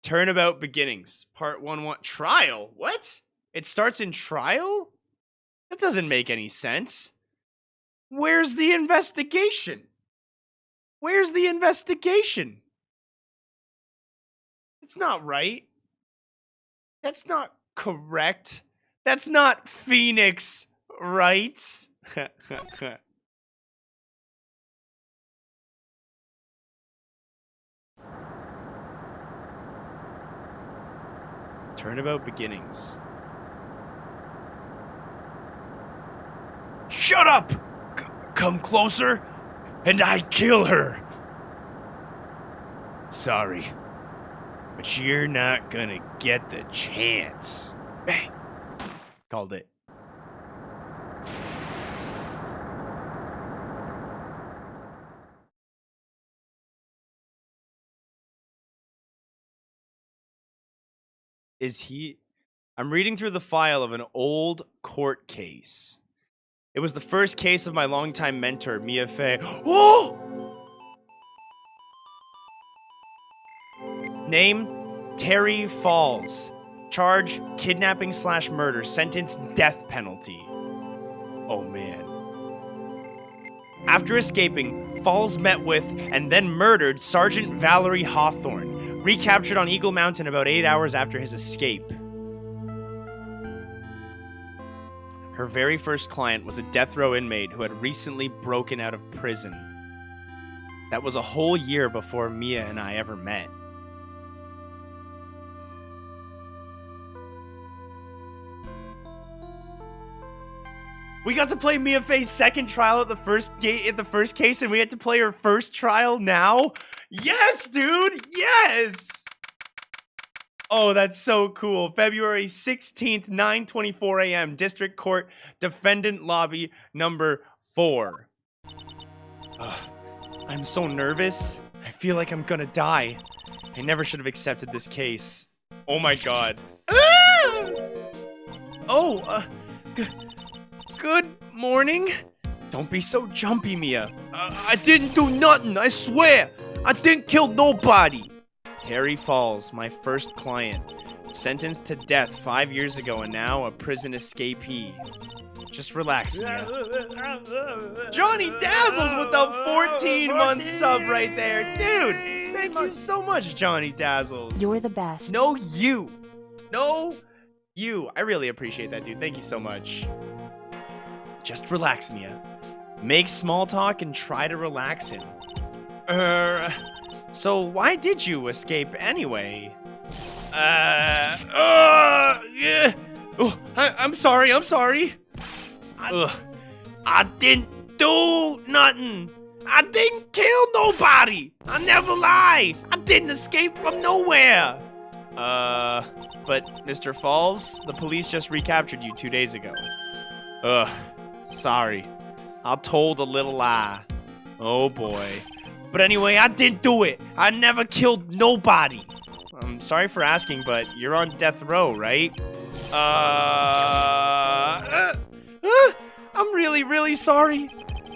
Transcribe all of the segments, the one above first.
Turnabout Beginnings, Part 1-1. Trial? What? It starts in trial? That doesn't make any sense. Where's the investigation? Where's the investigation? It's not right. That's not correct. That's not Phoenix Wright. Turnabout Beginnings. Shut up! Come closer, and I kill her. Sorry, but you're not gonna get the chance. Bang! Called it. Is he... I'm reading through the file of an old court case. It was the first case of my longtime mentor, Mia Fey. Oh! Name, Terry Falls. Charge, kidnapping/murder. Sentence, death penalty. Oh, man. After escaping, Falls met with and then murdered Sergeant Valerie Hawthorne, recaptured on Eagle Mountain about 8 hours after his escape. Her very first client was a death row inmate who had recently broken out of prison. That was a whole year before Mia and I ever met. We got to play Mia Fey's second trial at the first case, and we had to play her first trial now? Yes, dude! Yes! Oh, that's so cool. February 16th, 9:24 a.m. District Court, Defendant Lobby, number 4. I'm so nervous. I feel like I'm gonna die. I never should have accepted this case. Oh my god. Ah! Oh, good morning? Don't be so jumpy, Mia. I didn't do nothing, I swear. I didn't kill nobody. Terry Falls, my first client. Sentenced to death 5 years ago and now a prison escapee. Just relax, Mia. Johnny Dazzles with the 14-month sub right there. Dude, thank you so much, Johnny Dazzles. You're the best. No, you. No, you. I really appreciate that, dude. Thank you so much. Just relax, Mia. Make small talk and try to relax him. So why did you escape anyway? Yeah. Oh, I'm sorry. I didn't do nothing. I didn't kill nobody. I never lie. I didn't escape from nowhere. But Mr. Falls, the police just recaptured you 2 days ago. Sorry. I told a little lie. Oh boy. But anyway, I didn't do it. I never killed nobody. I'm sorry for asking, but you're on death row, right? I'm really sorry.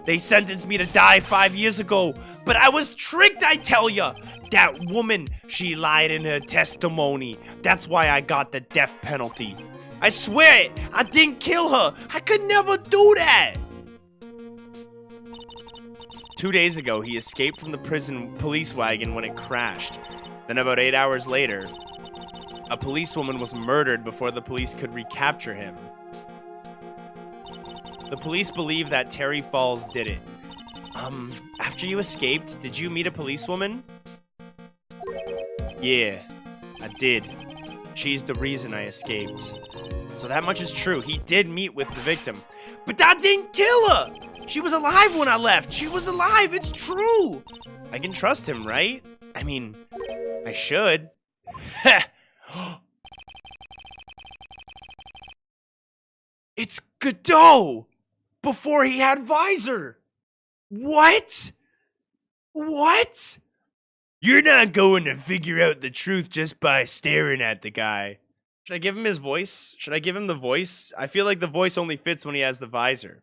They sentenced me to die 5 years ago, but I was tricked, I tell ya. That woman, she lied in her testimony. That's why I got the death penalty. I swear it, I didn't kill her. I could never do that. 2 days ago, he escaped from the prison police wagon when it crashed. Then about 8 hours later, a policewoman was murdered before the police could recapture him. The police believe that Terry Falls did it. After you escaped, did you meet a policewoman? Yeah, I did. She's the reason I escaped. So that much is true. He did meet with the victim. But I didn't kill her! She was alive when I left. She was alive. It's true. I can trust him, right? I mean, I should. It's Godot! Before he had visor! What? What? You're not going to figure out the truth just by staring at the guy. Should I give him his voice? Should I give him the voice? I feel like the voice only fits when he has the visor.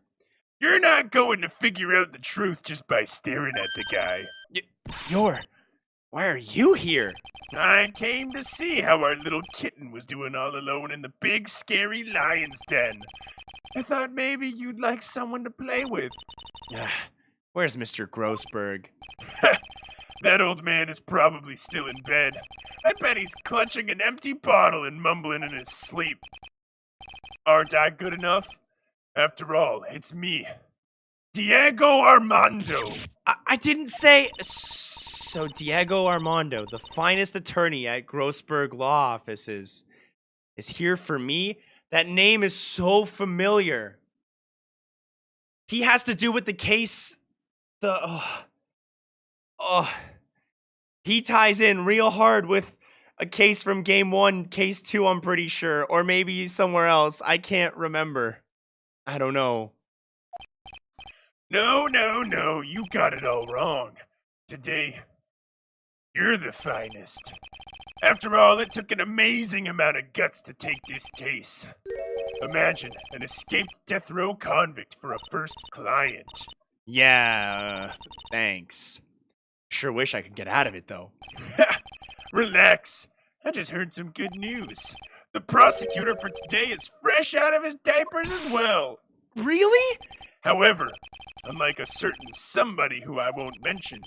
You're not going to figure out the truth just by staring at the guy. Why are you here? I came to see how our little kitten was doing all alone in the big scary lion's den. I thought maybe you'd like someone to play with. Where's Mr. Grossberg? That old man is probably still in bed. I bet he's clutching an empty bottle and mumbling in his sleep. Aren't I good enough? After all, it's me, Diego Armando. I didn't say... So Diego Armando, the finest attorney at Grossberg Law Offices, is here for me? That name is so familiar. He has to do with the case... He ties in real hard with a case from Game 1, Case 2, I'm pretty sure. Or maybe somewhere else. I can't remember. I don't know. No, you got it all wrong. Today, you're the finest. After all, it took an amazing amount of guts to take this case. Imagine an escaped death row convict for a first client. Yeah, thanks. Sure wish I could get out of it, though. Relax. I just heard some good news. The prosecutor for today is fresh out of his diapers as well. Really? However, unlike a certain somebody who I won't mention,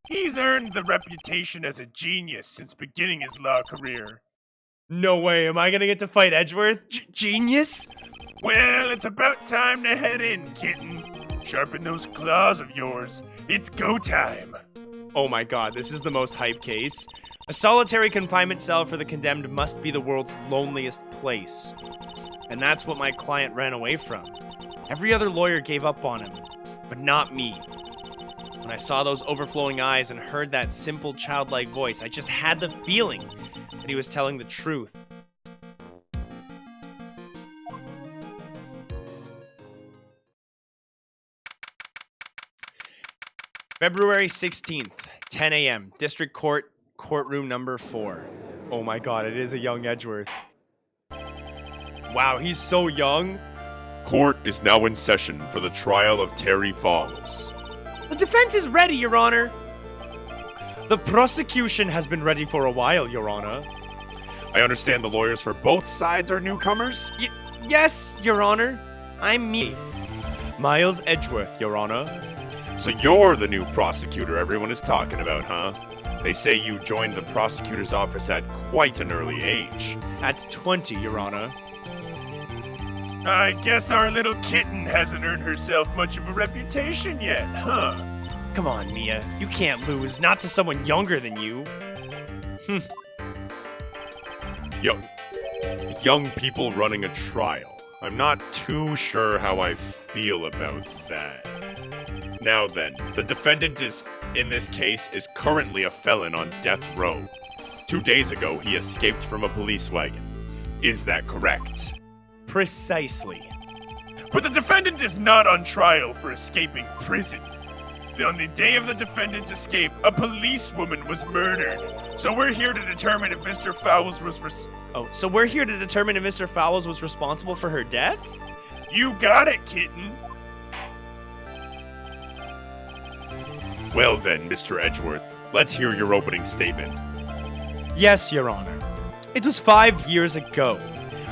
he's earned the reputation as a genius since beginning his law career. No way, am I gonna get to fight Edgeworth? Genius? Well, it's about time to head in, kitten. Sharpen those claws of yours. It's go time. Oh my god, this is the most hype case. A solitary confinement cell for the condemned must be the world's loneliest place. And that's what my client ran away from. Every other lawyer gave up on him, but not me. When I saw those overflowing eyes and heard that simple childlike voice, I just had the feeling that he was telling the truth. February 16th, 10 a.m., District Court, courtroom number 4. Oh my god, it is a young Edgeworth. Wow, he's so young. Court is now in session for the trial of Terry Falls. The defense is ready, Your Honor. The prosecution has been ready for a while, Your Honor. I understand the lawyers for both sides are newcomers? Yes, Your Honor. I'm me. Miles Edgeworth, Your Honor. So you're the new prosecutor everyone is talking about, huh? They say you joined the prosecutor's office at quite an early age. At 20, Your Honor. I guess our little kitten hasn't earned herself much of a reputation yet, huh? Come on, Mia. You can't lose, not to someone younger than you. Young people running a trial. I'm not too sure how I feel about that. Now then, the defendant in this case is currently a felon on death row. 2 days ago, he escaped from a police wagon. Is that correct? Precisely. But the defendant is not on trial for escaping prison. On the day of the defendant's escape, a policewoman was murdered. So we're here to determine if Mr. Fowles was So we're here to determine if Mr. Fowles was responsible for her death? You got it, kitten. Well then, Mr. Edgeworth, let's hear your opening statement. Yes, Your Honor. It was 5 years ago.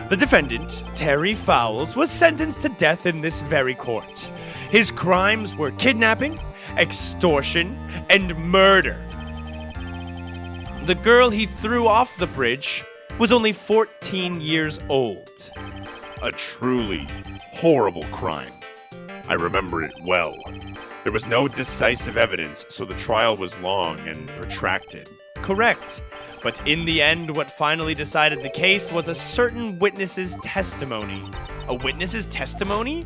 The defendant, Terry Fowles, was sentenced to death in this very court. His crimes were kidnapping, extortion, and murder. The girl he threw off the bridge was only 14 years old. A truly horrible crime. I remember it well. There was no decisive evidence, so the trial was long and protracted. Correct. But in the end, what finally decided the case was a certain witness's testimony. A witness's testimony?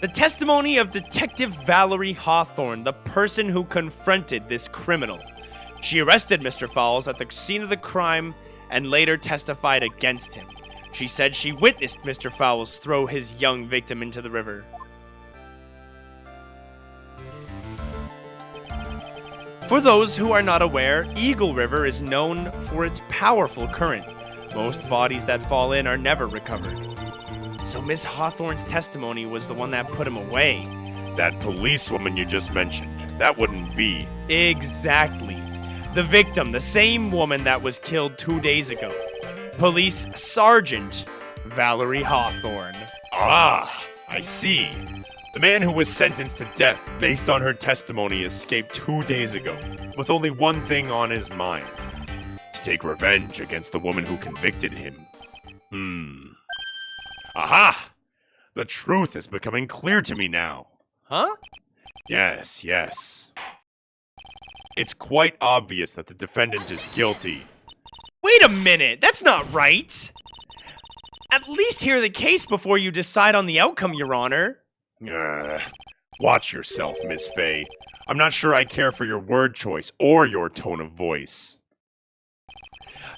The testimony of Detective Valerie Hawthorne, the person who confronted this criminal. She arrested Mr. Fowles at the scene of the crime and later testified against him. She said she witnessed Mr. Fowles throw his young victim into the river. For those who are not aware, Eagle River is known for its powerful current. Most bodies that fall in are never recovered. So Miss Hawthorne's testimony was the one that put him away. That policewoman you just mentioned, that wouldn't be. Exactly. The victim, the same woman that was killed 2 days ago. Police Sergeant Valerie Hawthorne. Ah, I see. The man who was sentenced to death based on her testimony escaped 2 days ago, with only one thing on his mind: to take revenge against the woman who convicted him. Aha! The truth is becoming clear to me now. Huh? Yes. It's quite obvious that the defendant is guilty. Wait a minute, that's not right. At least hear the case before you decide on the outcome, Your Honor. Watch yourself, Miss Faye. I'm not sure I care for your word choice or your tone of voice.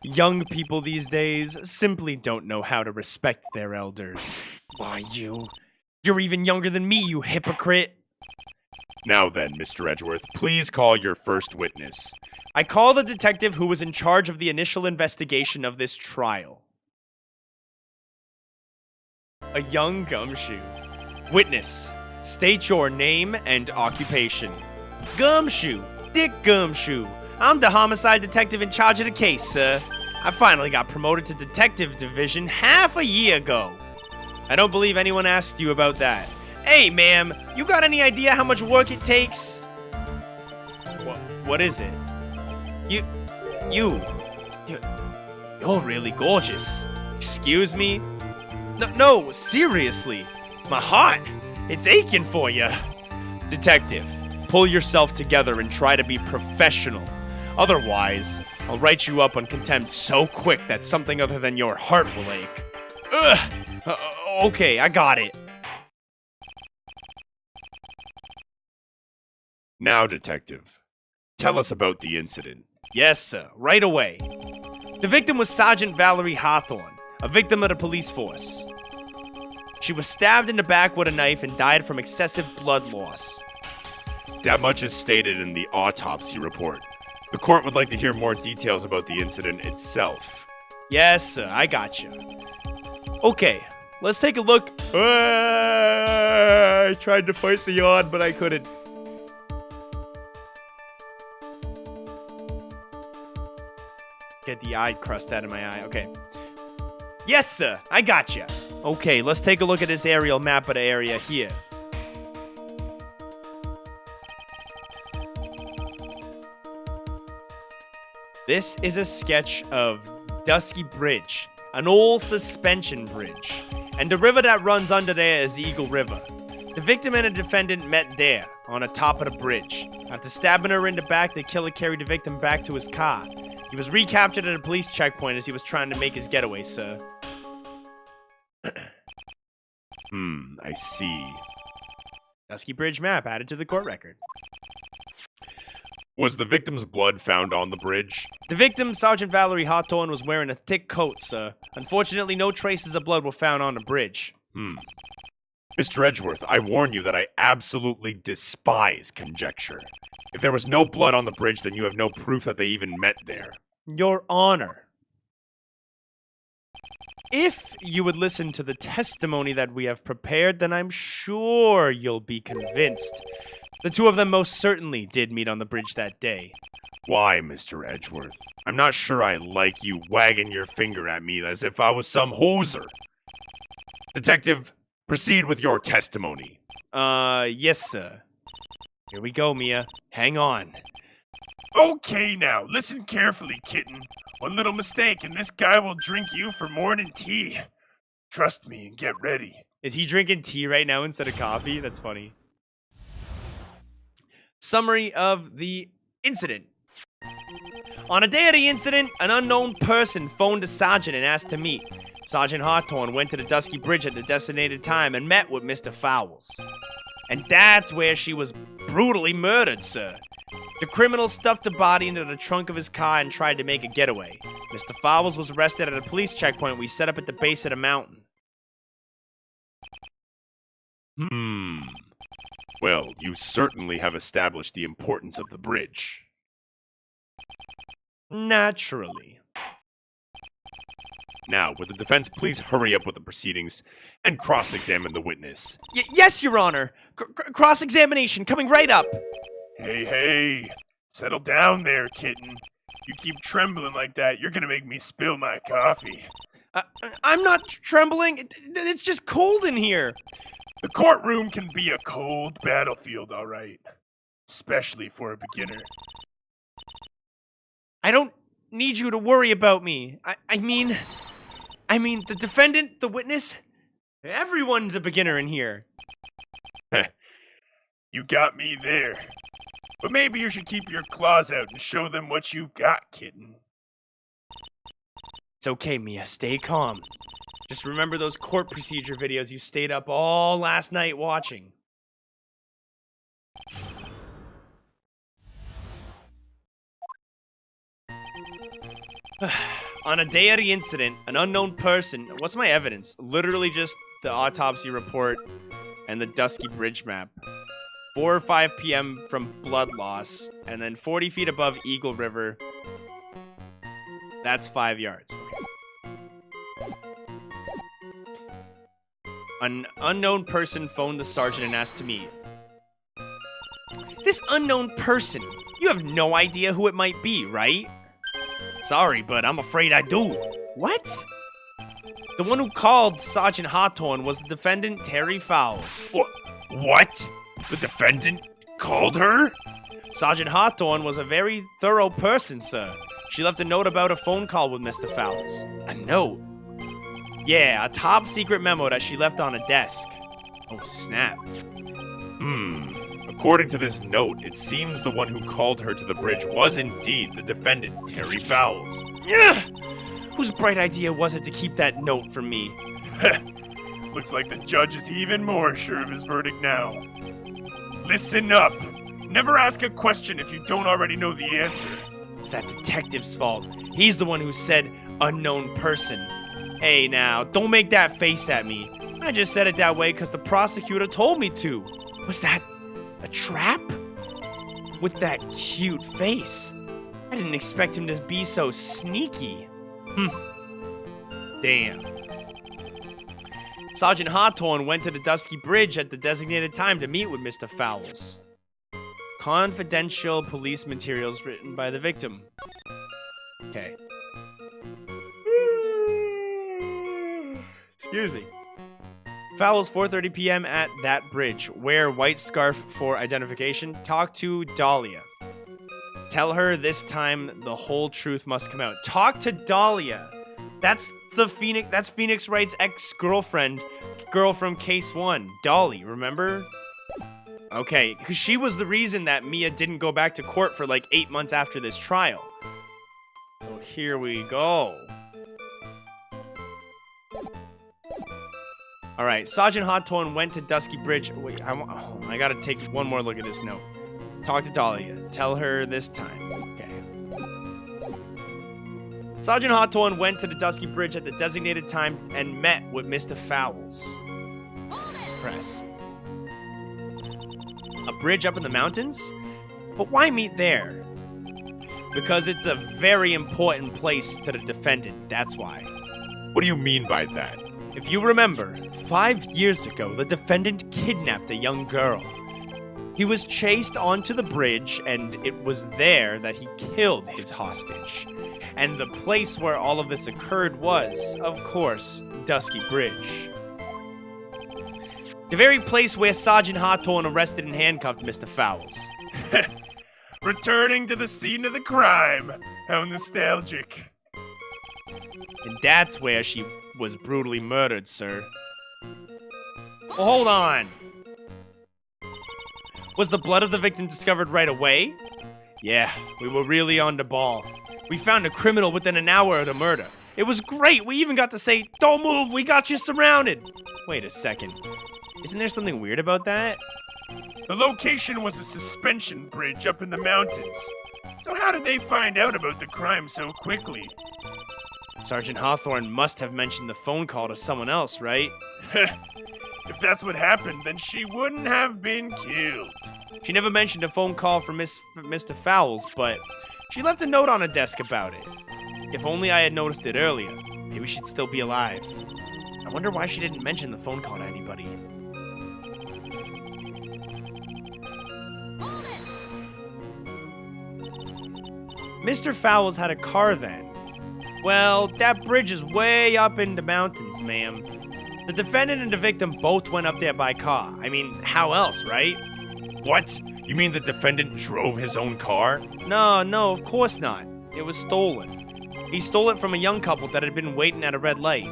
Young people these days simply don't know how to respect their elders. Why, you're even younger than me, you hypocrite. Now then, Mr. Edgeworth, please call your first witness. I call the detective who was in charge of the initial investigation of this trial. A young gumshoe. Witness, state your name and occupation. Gumshoe, Dick Gumshoe. I'm the homicide detective in charge of the case, sir. I finally got promoted to detective division half a year ago. I don't believe anyone asked you about that. Hey, ma'am, you got any idea how much work it takes? What is it? You're really gorgeous. Excuse me? No, seriously. My heart, it's aching for you. Detective, pull yourself together and try to be professional. Otherwise, I'll write you up on contempt so quick that something other than your heart will ache. Ugh! Okay, I got it. Now, Detective, tell us about the incident. Yes, sir, right away. The victim was Sergeant Valerie Hawthorne, a victim of the police force. She was stabbed in the back with a knife and died from excessive blood loss. That much is stated in the autopsy report. The court would like to hear more details about the incident itself. Yes, sir, I gotcha. Okay, let's take a look. I tried to fight the yawn, but I couldn't. Get the eye crust out of my eye. Okay. Yes, sir. I gotcha. Okay, let's take a look at this aerial map of the area here. This is a sketch of Dusky Bridge, an old suspension bridge. And the river that runs under there is the Eagle River. The victim and the defendant met there, on the top of the bridge. After stabbing her in the back, the killer carried the victim back to his car. He was recaptured at a police checkpoint as he was trying to make his getaway, sir. I see. Dusky Bridge map added to the court record. Was the victim's blood found on the bridge? The victim, Sergeant Valerie Hawthorne, was wearing a thick coat, sir. Unfortunately, no traces of blood were found on the bridge. Mr. Edgeworth, I warn you that I absolutely despise conjecture. If there was no blood on the bridge, then you have no proof that they even met there. Your Honor. If you would listen to the testimony that we have prepared, then I'm sure you'll be convinced. The two of them most certainly did meet on the bridge that day. Why, Mr. Edgeworth? I'm not sure I like you wagging your finger at me as if I was some hoser. Detective, proceed with your testimony. Yes, sir. Here we go, Mia. Hang on. Okay now, listen carefully, kitten. One little mistake and this guy will drink you for morning tea. Trust me and get ready. Is he drinking tea right now instead of coffee? That's funny. Summary of the incident. On a day of the incident, an unknown person phoned a sergeant and asked to meet. Sergeant Hawthorne went to the Dusky Bridge at the designated time and met with Mr. Fowles. And that's where she was brutally murdered, sir. The criminal stuffed the body into the trunk of his car and tried to make a getaway. Mr. Fowles was arrested at a police checkpoint we set up at the base of the mountain. Well, you certainly have established the importance of the bridge. Naturally. Now, would the defense please hurry up with the proceedings and cross-examine the witness? Yes, Your Honor. Cross-examination coming right up. Hey, settle down there, kitten. You keep trembling like that, you're gonna make me spill my coffee. I'm not trembling. It's just cold in here. The courtroom can be a cold battlefield, all right. Especially for a beginner. I don't need you to worry about me. I mean, the defendant, the witness, everyone's a beginner in here. You got me there. But maybe you should keep your claws out and show them what you've got, kitten. It's okay, Mia. Stay calm. Just remember those court procedure videos you stayed up all last night watching. On a day of the incident, an unknown person... What's my evidence? Literally just the autopsy report and the Dusky Bridge map. 4 or 5 p.m. from blood loss, and then 40 feet above Eagle River. That's 5 yards. An unknown person phoned the sergeant and asked to meet. This unknown person, you have no idea who it might be, right? Sorry, but I'm afraid I do. What? The one who called Sergeant Hawthorne was the defendant, Terry Fowles. What? The defendant called her? Sergeant Hawthorne was a very thorough person, sir. She left a note about a phone call with Mr. Fowles. A note? Yeah, a top secret memo that she left on a desk. Oh, snap. According to this note, it seems the one who called her to the bridge was indeed the defendant, Terry Fowles. Yeah! Whose bright idea was it to keep that note from me? Looks like the judge is even more sure of his verdict now. Listen up. Never ask a question if you don't already know the answer. It's that detective's fault. He's the one who said unknown person. Hey now, don't make that face at me. I just said it that way because the prosecutor told me to. Was that a trap? With that cute face. I didn't expect him to be so sneaky. Damn. Sergeant Hawthorne went to the Dusky Bridge at the designated time to meet with Mr. Fowles. Confidential police materials written by the victim. Okay. Excuse me. Fowles, 4:30 p.m. at that bridge. Wear white scarf for identification. Talk to Dahlia. Tell her this time the whole truth must come out. Talk to Dahlia. That's Phoenix Wright's ex-girlfriend, girl from Case 1, Dolly, remember? Okay, because she was the reason that Mia didn't go back to court for like 8 months after this trial. So here we go. Alright, Sergeant Hawthorne went to Dusky Bridge. Wait, I gotta take one more look at this note. Talk to Dahlia. Tell her this time. Okay. Sergeant Hawthorne went to the Dusky Bridge at the designated time and met with Mr. Fowles. Let's press. A bridge up in the mountains? But why meet there? Because it's a very important place to the defendant, that's why. What do you mean by that? If you remember, 5 years ago, the defendant kidnapped a young girl. He was chased onto the bridge, and it was there that he killed his hostage. And the place where all of this occurred was, of course, Dusky Bridge. The very place where Sergeant Hawthorne arrested and handcuffed Mr. Fowles. Returning to the scene of the crime. How nostalgic. And that's where she was brutally murdered, sir. Well, hold on. Was the blood of the victim discovered right away? Yeah, we were really on the ball. We found a criminal within an hour of the murder. It was great. We even got to say, "Don't move, we got you surrounded." Wait a second. Isn't there something weird about that? The location was a suspension bridge up in the mountains. So how did they find out about the crime so quickly? Sergeant Hawthorne must have mentioned the phone call to someone else, right? If that's what happened, then she wouldn't have been killed. She never mentioned a phone call from Mr. Fowles, but she left a note on a desk about it. If only I had noticed it earlier. Maybe she'd still be alive. I wonder why she didn't mention the phone call to anybody. Mr. Fowles had a car then. Well, that bridge is way up in the mountains, ma'am. The defendant and the victim both went up there by car. I mean, how else, right? What? You mean the defendant drove his own car? No, of course not. It was stolen. He stole it from a young couple that had been waiting at a red light.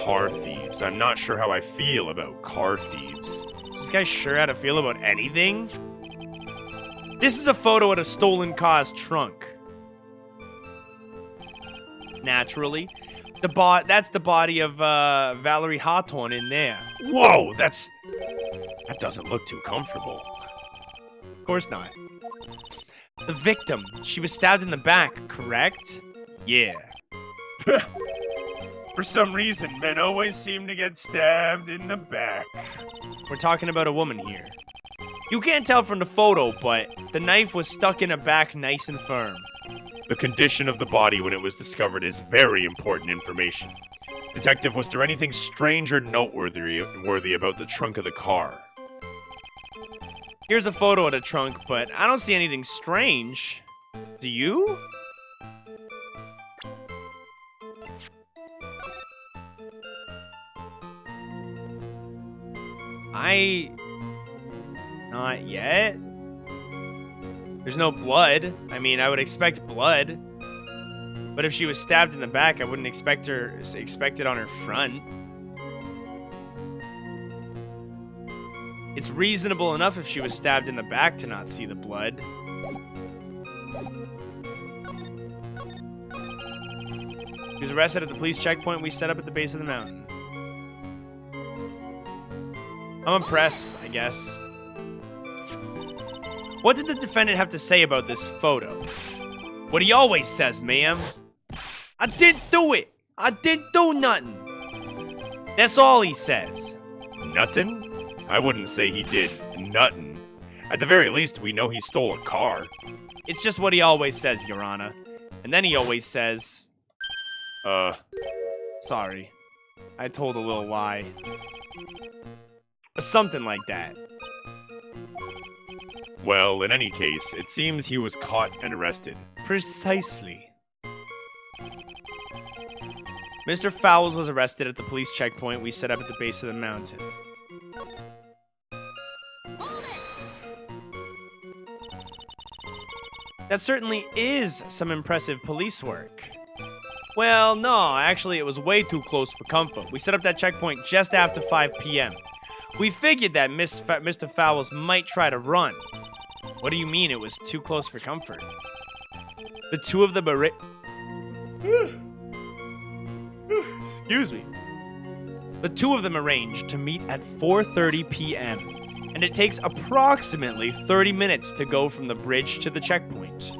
Car thieves. I'm not sure how I feel about car thieves. Is this guy sure how to feel about anything? This is a photo of a stolen car's trunk. Naturally. That's the body of Valerie Hawthorne in there. Whoa, that doesn't look too comfortable. Of course not. The victim, she was stabbed in the back, correct? Yeah. For some reason, men always seem to get stabbed in the back. We're talking about a woman here. You can't tell from the photo, but the knife was stuck in her back nice and firm. The condition of the body when it was discovered is very important information. Detective, was there anything strange or noteworthy about the trunk of the car? Here's a photo of the trunk, but I don't see anything strange. Do you? Not yet. There's no blood. I mean, I would expect blood. But if she was stabbed in the back, I wouldn't expect it on her front. It's reasonable enough if she was stabbed in the back to not see the blood. He was arrested at the police checkpoint we set up at the base of the mountain. I'm impressed, I guess. What did the defendant have to say about this photo? What he always says, ma'am. I didn't do it. I didn't do nothing. That's all he says. Nothing? I wouldn't say he did nothing. At the very least, we know he stole a car. It's just what he always says, Your Honor. And then he always says... Sorry. I told a little lie. Or something like that. Well, in any case, it seems he was caught and arrested. Precisely. Mr. Fowles was arrested at the police checkpoint we set up at the base of the mountain. That certainly is some impressive police work. Well, no, actually it was way too close for comfort. We set up that checkpoint just after 5 p.m. We figured that Mr. Fowles might try to run. What do you mean it was too close for comfort? The two of them Excuse me. The two of them arranged to meet at 4:30 p.m. And it takes approximately 30 minutes to go from the bridge to the checkpoint.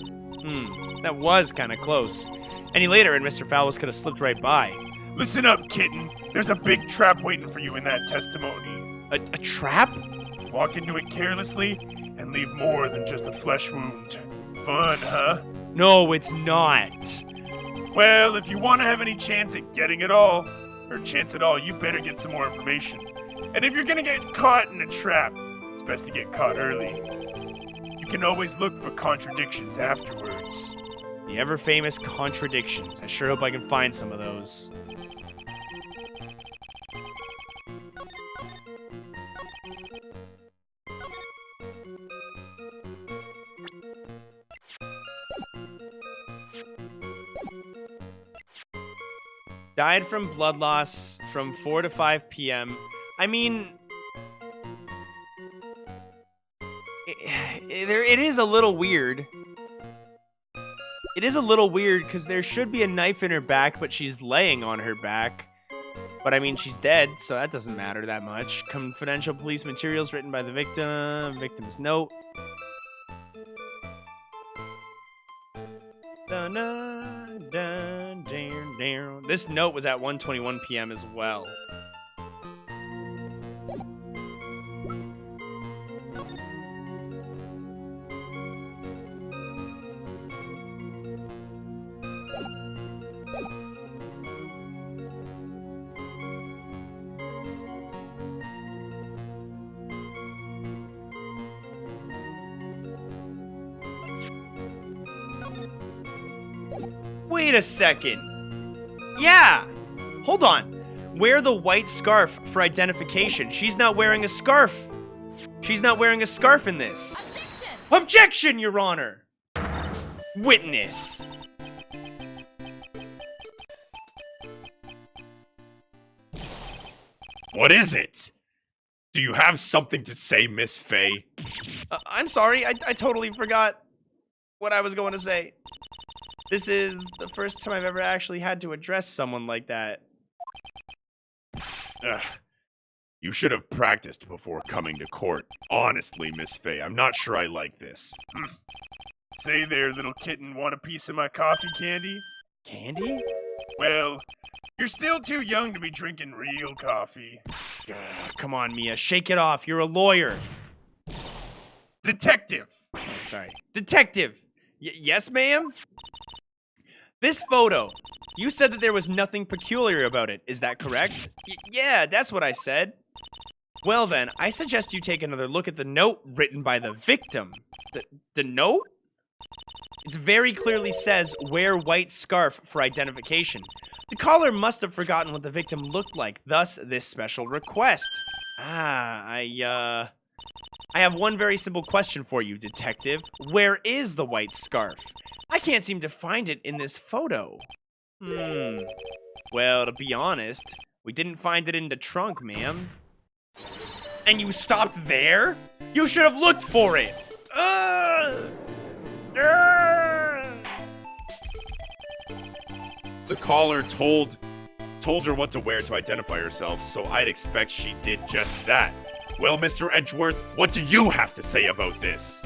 That was kind of close. Any later and Mr. Fowles could have slipped right by. Listen up, kitten. There's a big trap waiting for you in that testimony. A trap? Walk into it carelessly and leave more than just a flesh wound. Fun, huh? No, it's not. Well, if you want to have any chance at getting it all, or chance at all, you better get some more information. And if you're gonna get caught in a trap, it's best to get caught early. You can always look for contradictions afterwards. The ever-famous contradictions. I sure hope I can find some of those. Died from blood loss from 4 to 5 p.m. I mean, it is a little weird. It is a little weird because there should be a knife in her back, but she's laying on her back. But I mean, she's dead, so that doesn't matter that much. Confidential police materials written by the victim. Victim's note. Dun, dun, dun, dun, dun. This note was at 1:21 p.m. as well. Wait a second. Yeah! Hold on. Wear the white scarf for identification. She's not wearing a scarf. She's not wearing a scarf in this. Objection, Your Honor! Witness. What is it? Do you have something to say, Miss Faye? I'm sorry, I totally forgot what I was going to say. This is the first time I've ever actually had to address someone like that. Ugh. You should have practiced before coming to court. Honestly, Miss Faye, I'm not sure I like this. Say there, little kitten, want a piece of my coffee candy? Candy? Well, you're still too young to be drinking real coffee. Come on, Mia, shake it off. You're a lawyer. Detective! Oh, sorry. Detective! Yes, ma'am? This photo. You said that there was nothing peculiar about it. Is that correct? Yeah, that's what I said. Well then, I suggest you take another look at the note written by the victim. The note? It very clearly says, wear white scarf for identification. The caller must have forgotten what the victim looked like, thus this special request. I have one very simple question for you, detective. Where is the white scarf? I can't seem to find it in this photo. Well, to be honest, we didn't find it in the trunk, ma'am. And you stopped there? You should have looked for it! The caller told her what to wear to identify herself, so I'd expect she did just that. Well, Mr. Edgeworth, what do you have to say about this?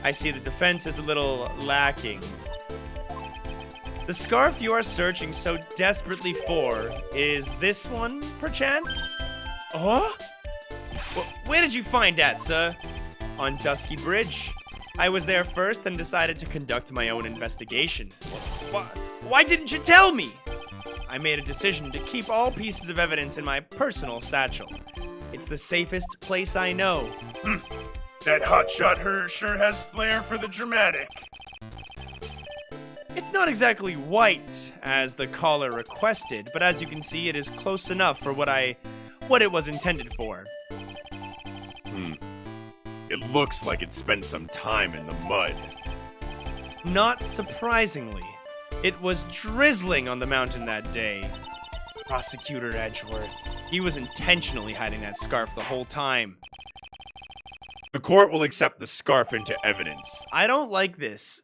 I see the defense is a little lacking. The scarf you are searching so desperately for is this one, perchance? Huh? Where did you find that, sir? On Dusky Bridge. I was there first and decided to conduct my own investigation. Why didn't you tell me? I made a decision to keep all pieces of evidence in my personal satchel. It's the safest place I know. That hotshot her sure has flair for the dramatic. It's not exactly white, as the caller requested, but as you can see, it is close enough for what it was intended for. It looks like it spent some time in the mud. Not surprisingly, it was drizzling on the mountain that day. Prosecutor Edgeworth, he was intentionally hiding that scarf the whole time. The court will accept the scarf into evidence. I don't like this.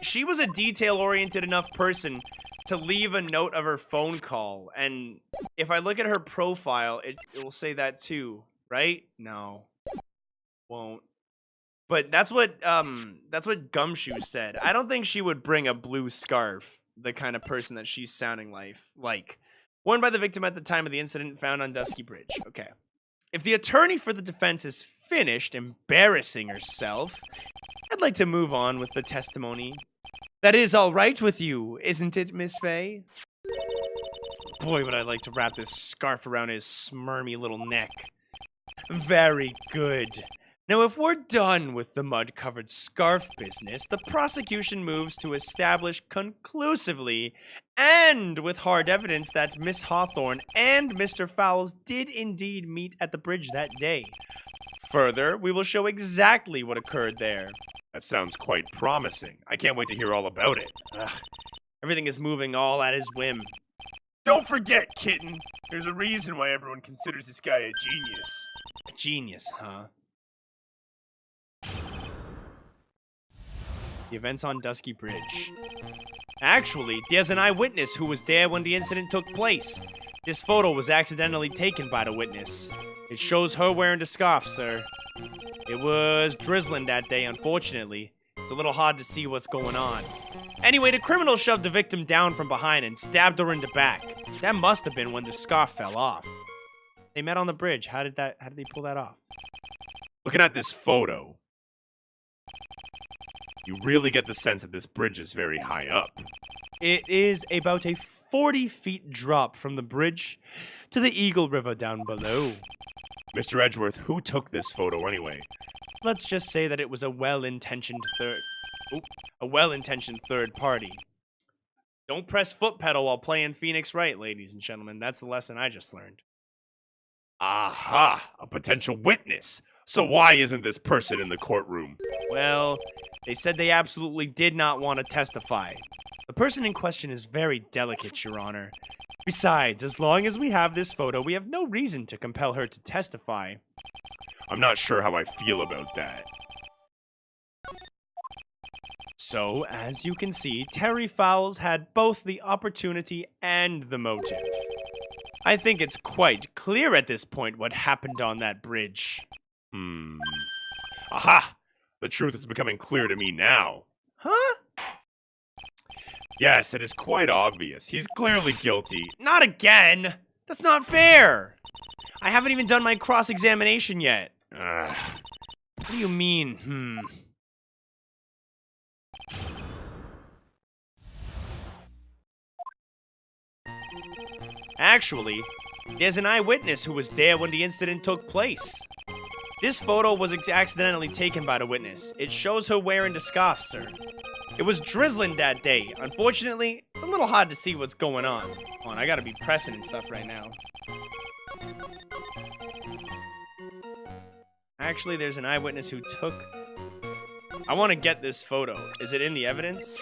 She was a detail-oriented enough person to leave a note of her phone call, and if I look at her profile, it will say that too, right? No. Won't. But that's what Gumshoe said. I don't think she would bring a blue scarf, the kind of person that she's sounding like. Worn by the victim at the time of the incident found on Dusky Bridge. Okay. If the attorney for the defense is finished embarrassing herself, I'd like to move on with the testimony. That is all right with you, isn't it, Miss Faye? Boy, would I like to wrap this scarf around his smarmy little neck. Very good. Now, if we're done with the mud-covered scarf business, the prosecution moves to establish conclusively and with hard evidence that Miss Hawthorne and Mr. Fowles did indeed meet at the bridge that day. Further, we will show exactly what occurred there. That sounds quite promising. I can't wait to hear all about it. Everything is moving all at his whim. Don't forget, kitten. There's a reason why everyone considers this guy a genius. A genius, huh? The events on Dusky Bridge. Actually, there's an eyewitness who was there when the incident took place. This photo was accidentally taken by the witness. It shows her wearing the scarf, sir. It was drizzling that day, unfortunately. It's a little hard to see what's going on. Anyway, the criminal shoved the victim down from behind and stabbed her in the back. That must have been when the scarf fell off. They met on the bridge. How did they pull that off? Looking at this photo, you really get the sense that this bridge is very high up. It is about a 40-feet drop from the bridge to the Eagle River down below. Mr. Edgeworth, who took this photo anyway? Let's just say that it was a well-intentioned third. Oop, a well-intentioned third party. Don't press foot pedal while playing Phoenix Wright, ladies and gentlemen. That's the lesson I just learned. Aha! A potential witness. So why isn't this person in the courtroom? Well, they said they absolutely did not want to testify. The person in question is very delicate, Your Honor. Besides, as long as we have this photo, we have no reason to compel her to testify. I'm not sure how I feel about that. So, as you can see, Terry Fowles had both the opportunity and the motive. I think it's quite clear at this point what happened on that bridge. Aha! The truth is becoming clear to me now. Huh? Yes, it is quite obvious. He's clearly guilty. Not again! That's not fair! I haven't even done my cross-examination yet. Ugh. What do you mean, Actually, there's an eyewitness who was there when the incident took place. This photo was accidentally taken by the witness. It shows her wearing the scarf, sir. It was drizzling that day. Unfortunately, it's a little hard to see what's going on. Hold on, I gotta be pressing and stuff right now. Actually, there's an eyewitness who took... I want to get this photo. Is it in the evidence?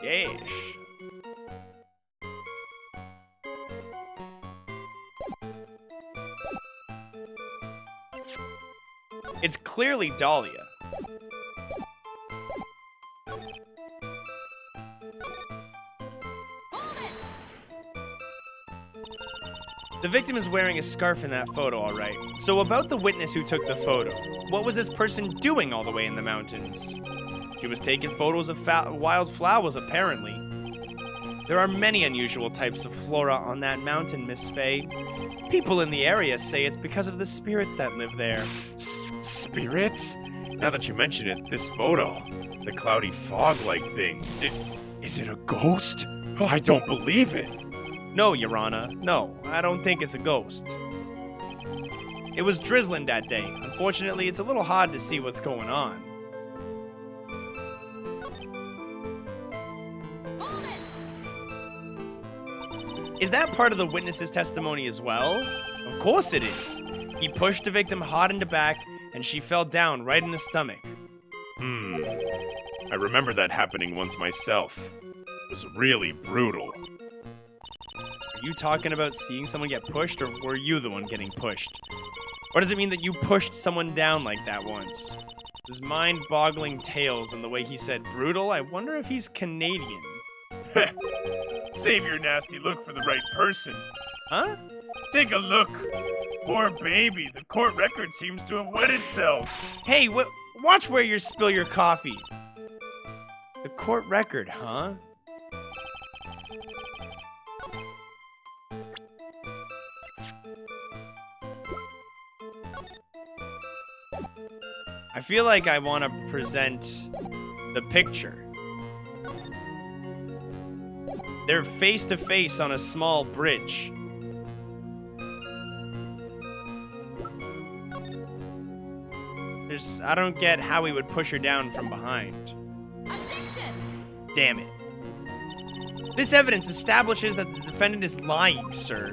Yeesh. It's clearly Dahlia. The victim is wearing a scarf in that photo, alright. So about the witness who took the photo. What was this person doing all the way in the mountains? She was taking photos of wild flowers, apparently. There are many unusual types of flora on that mountain, Miss Faye. People in the area say it's because of the spirits that live there. Spirits? Now that you mention it, this photo, the cloudy fog-like thing, is it a ghost? Oh, I don't believe it. No, Your Honor. No, I don't think it's a ghost. It was drizzling that day. Unfortunately, it's a little hard to see what's going on. Is that part of the witness's testimony as well? Of course it is. He pushed the victim hard in the back, and she fell down right in the stomach. I remember that happening once myself. It was really brutal. Are you talking about seeing someone get pushed, or were you the one getting pushed? Or does it mean that you pushed someone down like that once? His mind-boggling tales and the way he said brutal, I wonder if he's Canadian. Save your nasty look for the right person. Huh? Take a look. Poor baby, the court record seems to have wet itself. Hey, watch where you spill your coffee. The court record, huh? I feel like I want to present the picture. They're face to face on a small bridge. I don't get how he would push her down from behind. Damn it. This evidence establishes that the defendant is lying, sir.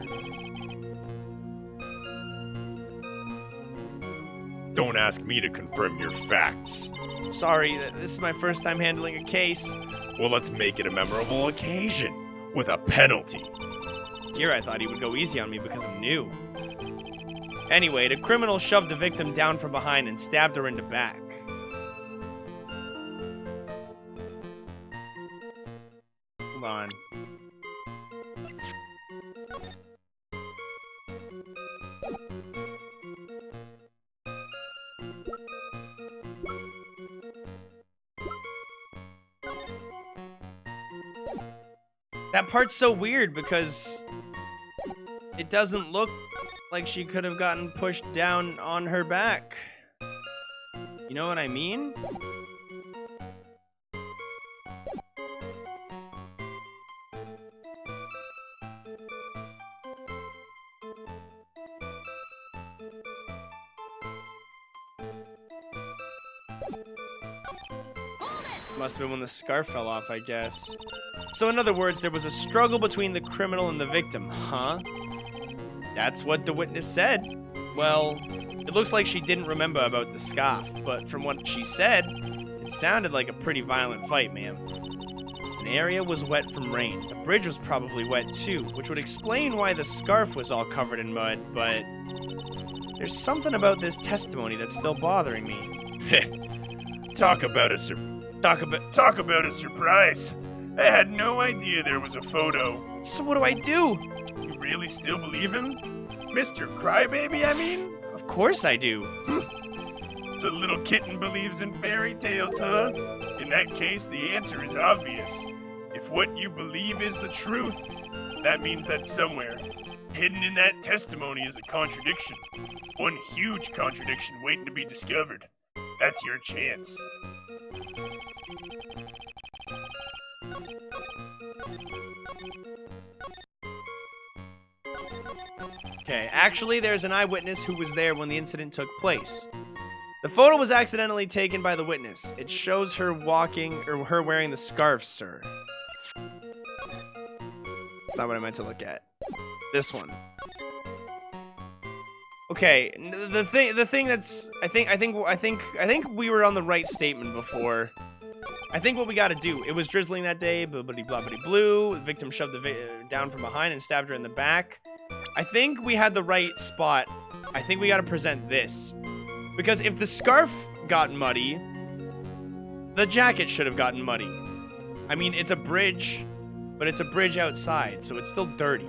Don't ask me to confirm your facts. Sorry, this is my first time handling a case. Well, let's make it a memorable occasion with a penalty. Here I thought he would go easy on me because I'm new. Anyway, the criminal shoved the victim down from behind and stabbed her in the back. Hold on. That part's so weird because it doesn't look like she could have gotten pushed down on her back. You know what I mean? Must have been when the scarf fell off, I guess. So in other words, there was a struggle between the criminal and the victim, huh? That's what the witness said. Well, it looks like she didn't remember about the scarf, but from what she said, it sounded like a pretty violent fight, ma'am. An area was wet from rain. The bridge was probably wet too, which would explain why the scarf was all covered in mud, but there's something about this testimony that's still bothering me. Talk about a surprise. I had no idea there was a photo. So what do I do? You really still believe him? Mr. Crybaby, I mean? Of course I do. The little kitten believes in fairy tales, huh? In that case, the answer is obvious. If what you believe is the truth, that means that somewhere, hidden in that testimony is a contradiction. One huge contradiction waiting to be discovered. That's your chance. Okay, actually, there's an eyewitness who was there when the incident took place. The photo was accidentally taken by the witness. It shows her walking, or her wearing the scarf, sir. That's not what I meant to look at. This one. Okay, the thing that's, I think we were on the right statement before. I think what we gotta do, it was drizzling that day, blibbity blobbity blue. The victim shoved down from behind and stabbed her in the back. I think we had the right spot. I think we gotta present this. Because if the scarf got muddy, the jacket should have gotten muddy. I mean, it's a bridge, but it's a bridge outside, so it's still dirty.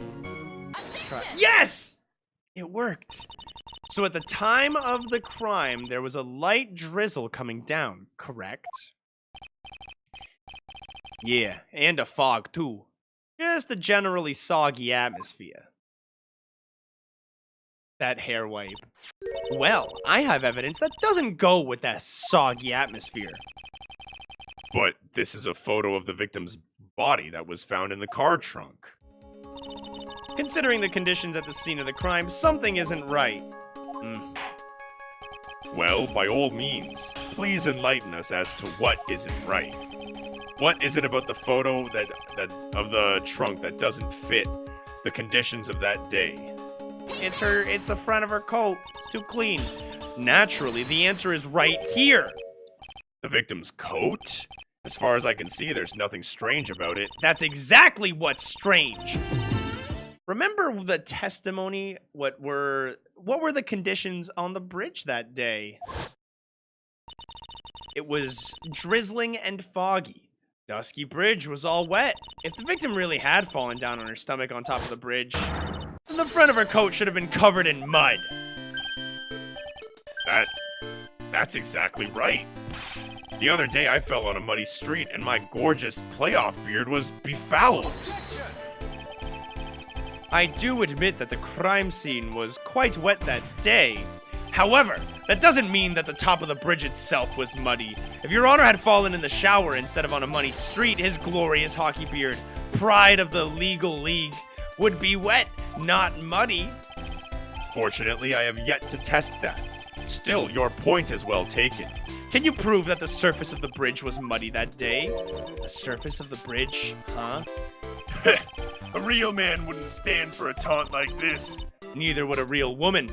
Let's try. Yes! It worked. So at the time of the crime, there was a light drizzle coming down, correct? Yeah, and a fog too. Just a generally soggy atmosphere. That hair wipe. Well, I have evidence that doesn't go with that soggy atmosphere. But this is a photo of the victim's body that was found in the car trunk. Considering the conditions at the scene of the crime, something isn't right. Well, by all means, please enlighten us as to what isn't right. What is it about the photo of the trunk that doesn't fit the conditions of that day? It's the front of her coat. It's too clean. Naturally, the answer is right here. The victim's coat? As far as I can see, there's nothing strange about it. That's exactly what's strange. Remember the testimony? What were the conditions on the bridge that day? It was drizzling and foggy. Dusky bridge was all wet. If the victim really had fallen down on her stomach on top of the bridge, then the front of her coat should have been covered in mud. That's exactly right. The other day I fell on a muddy street and my gorgeous playoff beard was befouled. I do admit that the crime scene was quite wet that day. However, that doesn't mean that the top of the bridge itself was muddy. If Your Honor had fallen in the shower instead of on a muddy street, his glorious hockey beard, pride of the legal league, would be wet, not muddy. Fortunately, I have yet to test that. Still, your point is well taken. Can you prove that the surface of the bridge was muddy that day? The surface of the bridge, huh? A real man wouldn't stand for a taunt like this. Neither would a real woman.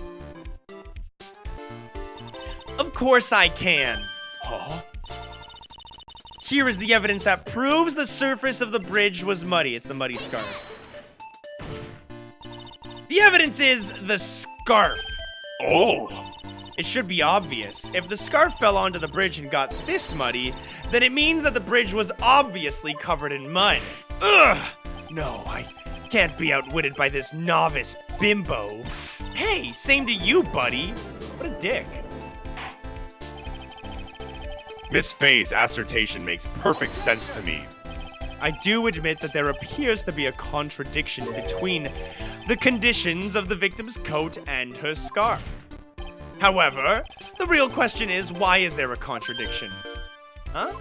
Of course I can. Huh? Here is the evidence that proves the surface of the bridge was muddy. It's the muddy scarf. The evidence is the scarf. Oh! It should be obvious. If the scarf fell onto the bridge and got this muddy, then it means that the bridge was obviously covered in mud. Ugh! No, I can't be outwitted by this novice bimbo. Hey, same to you, buddy. What a dick. Miss Faye's assertion makes perfect sense to me. I do admit that there appears to be a contradiction between the conditions of the victim's coat and her scarf. However, the real question is, why is there a contradiction? Huh?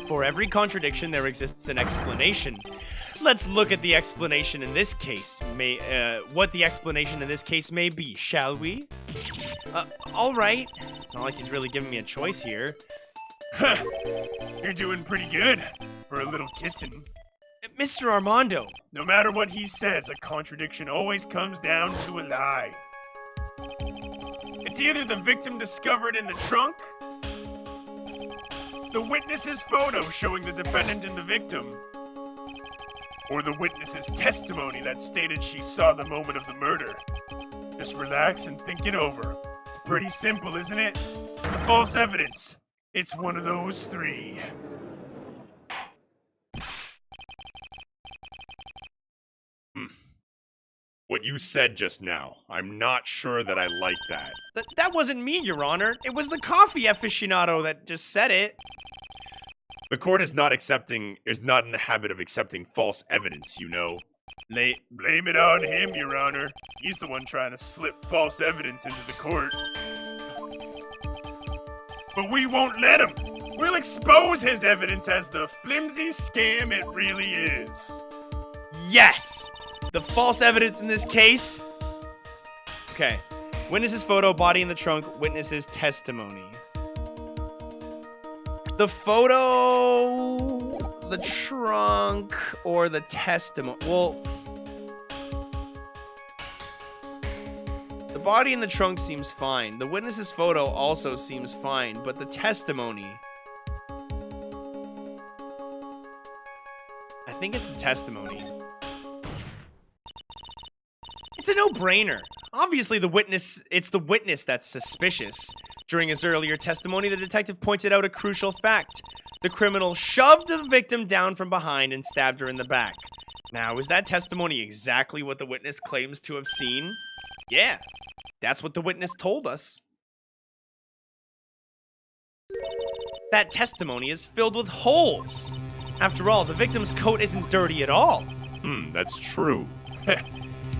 For every contradiction, there exists an explanation. Let's look at the explanation in this case. What the explanation in this case may be, shall we? All right. It's not like he's really giving me a choice here. Huh. You're doing pretty good for a little kitten. Mr. Armando. No matter what he says, a contradiction always comes down to a lie. It's either the victim discovered in the trunk, the witness's photo showing the defendant and the victim, or the witness's testimony that stated she saw the moment of the murder. Just relax and think it over. It's pretty simple, isn't it? The false evidence. It's one of those three. What you said just now, I'm not sure that I like that. That wasn't me, Your Honor. It was the coffee aficionado that just said it. The court is not in the habit of accepting false evidence, you know. Blame it on him, Your Honor. He's the one trying to slip false evidence into the court. But we won't let him. We'll expose his evidence as the flimsy scam it really is. Yes! The false evidence in this case. Okay. Witness's photo, body in the trunk, witness's testimony. The photo, the trunk, or the testimony. Well, the body in the trunk seems fine. The witness's photo also seems fine, but the testimony. I think it's the testimony. It's a no-brainer. Obviously, it's the witness that's suspicious. During his earlier testimony, the detective pointed out a crucial fact. The criminal shoved the victim down from behind and stabbed her in the back. Now, is that testimony exactly what the witness claims to have seen? Yeah, that's what the witness told us. That testimony is filled with holes. After all, the victim's coat isn't dirty at all. That's true.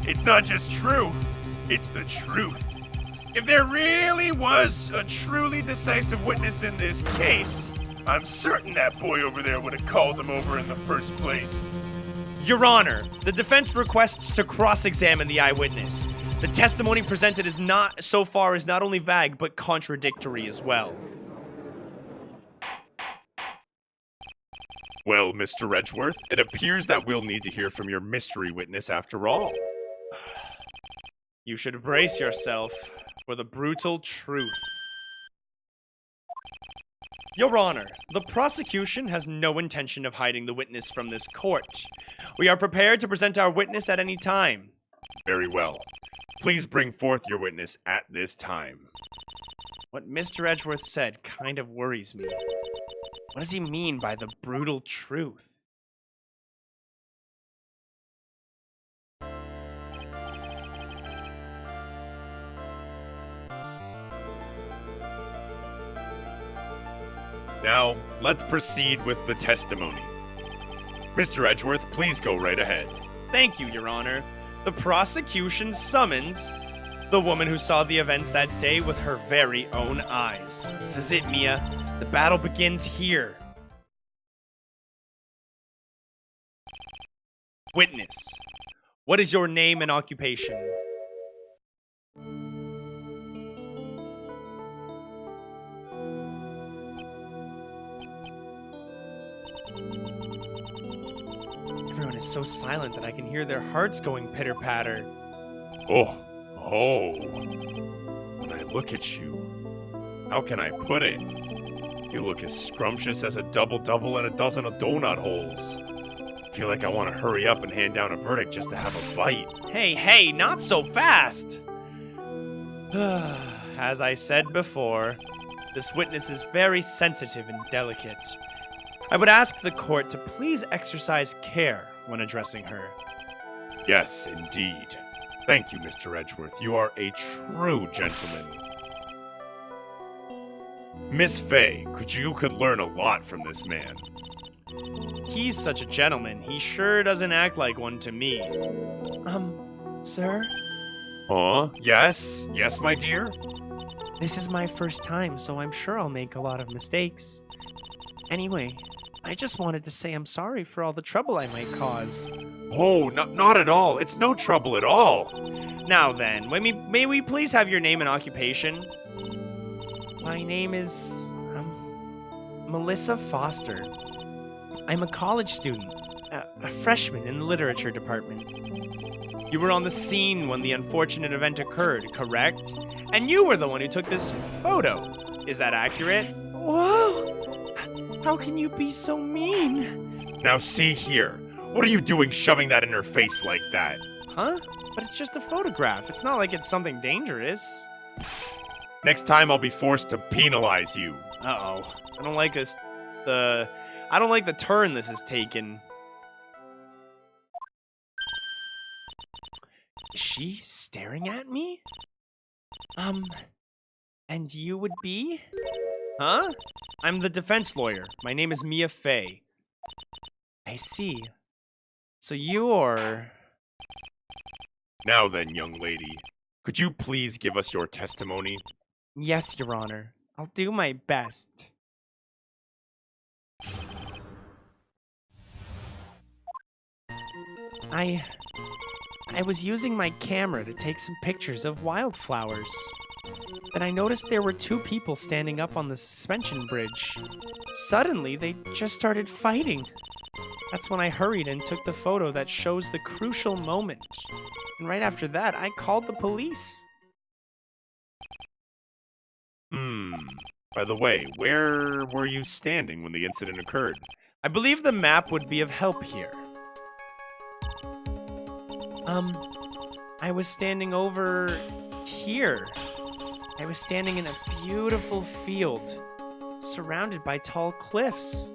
It's not just true, it's the truth. If there really was a truly decisive witness in this case, I'm certain that boy over there would have called him over in the first place. Your Honor, the defense requests to cross-examine the eyewitness. The testimony presented is not only vague, but contradictory as well. Well, Mr. Edgeworth, it appears that we'll need to hear from your mystery witness after all. You should brace yourself for the brutal truth. Your Honor, the prosecution has no intention of hiding the witness from this court. We are prepared to present our witness at any time. Very well. Please bring forth your witness at this time. What Mr. Edgeworth said kind of worries me. What does he mean by the brutal truth? Now, let's proceed with the testimony. Mr. Edgeworth, please go right ahead. Thank you, Your Honor. The prosecution summons the woman who saw the events that day with her very own eyes. This is it, Mia. The battle begins here. Witness, what is your name and occupation? Everyone is so silent that I can hear their hearts going pitter-patter. Oh. When I look at you, how can I put it? You look as scrumptious as a double-double and a dozen of donut holes. I feel like I want to hurry up and hand down a verdict just to have a bite. Hey, not so fast! As I said before, this witness is very sensitive and delicate. I would ask the court to please exercise care when addressing her. Yes, indeed. Thank you, Mr. Edgeworth. You are a true gentleman. Miss Fay, you could learn a lot from this man. He's such a gentleman. He sure doesn't act like one to me. Sir? Huh? Yes, my dear? This is my first time, so I'm sure I'll make a lot of mistakes. Anyway, I just wanted to say I'm sorry for all the trouble I might cause. Oh, not at all. It's no trouble at all. Now then, may we please have your name and occupation? My name is... Melissa Foster. I'm a college student, a freshman in the literature department. You were on the scene when the unfortunate event occurred, correct? And you were the one who took this photo. Is that accurate? Whoa! How can you be so mean? Now see here. What are you doing shoving that in her face like that? Huh? But it's just a photograph. It's not like it's something dangerous. Next time I'll be forced to penalize you. Uh-oh. I don't like this. I don't like the turn this has taken. Is she staring at me? And you would be? Huh? I'm the defense lawyer. My name is Mia Fey. I see. So you're... Now then, young lady, could you please give us your testimony? Yes, Your Honor. I'll do my best. I was using my camera to take some pictures of wildflowers. Then I noticed there were two people standing up on the suspension bridge. Suddenly, they just started fighting. That's when I hurried and took the photo that shows the crucial moment. And right after that, I called the police. By the way, where were you standing when the incident occurred? I believe the map would be of help here. I was standing over here. I was standing in a beautiful field, surrounded by tall cliffs.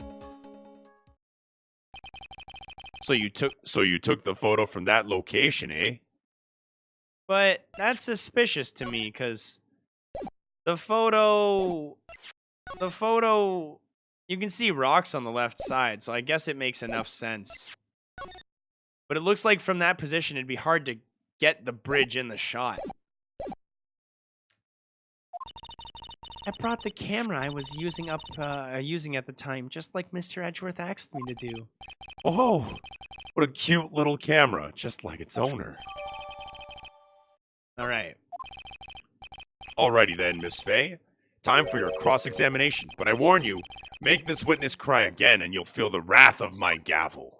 So you took the photo from that location, eh? But that's suspicious to me, because the photo, you can see rocks on the left side, so I guess it makes enough sense. But it looks like from that position, it'd be hard to get the bridge in the shot. I brought the camera I was using at the time, just like Mr. Edgeworth asked me to do. Oh, what a cute little camera, just like its owner. All right. Alrighty then, Miss Fey. Time for your cross-examination, but I warn you, make this witness cry again and you'll feel the wrath of my gavel.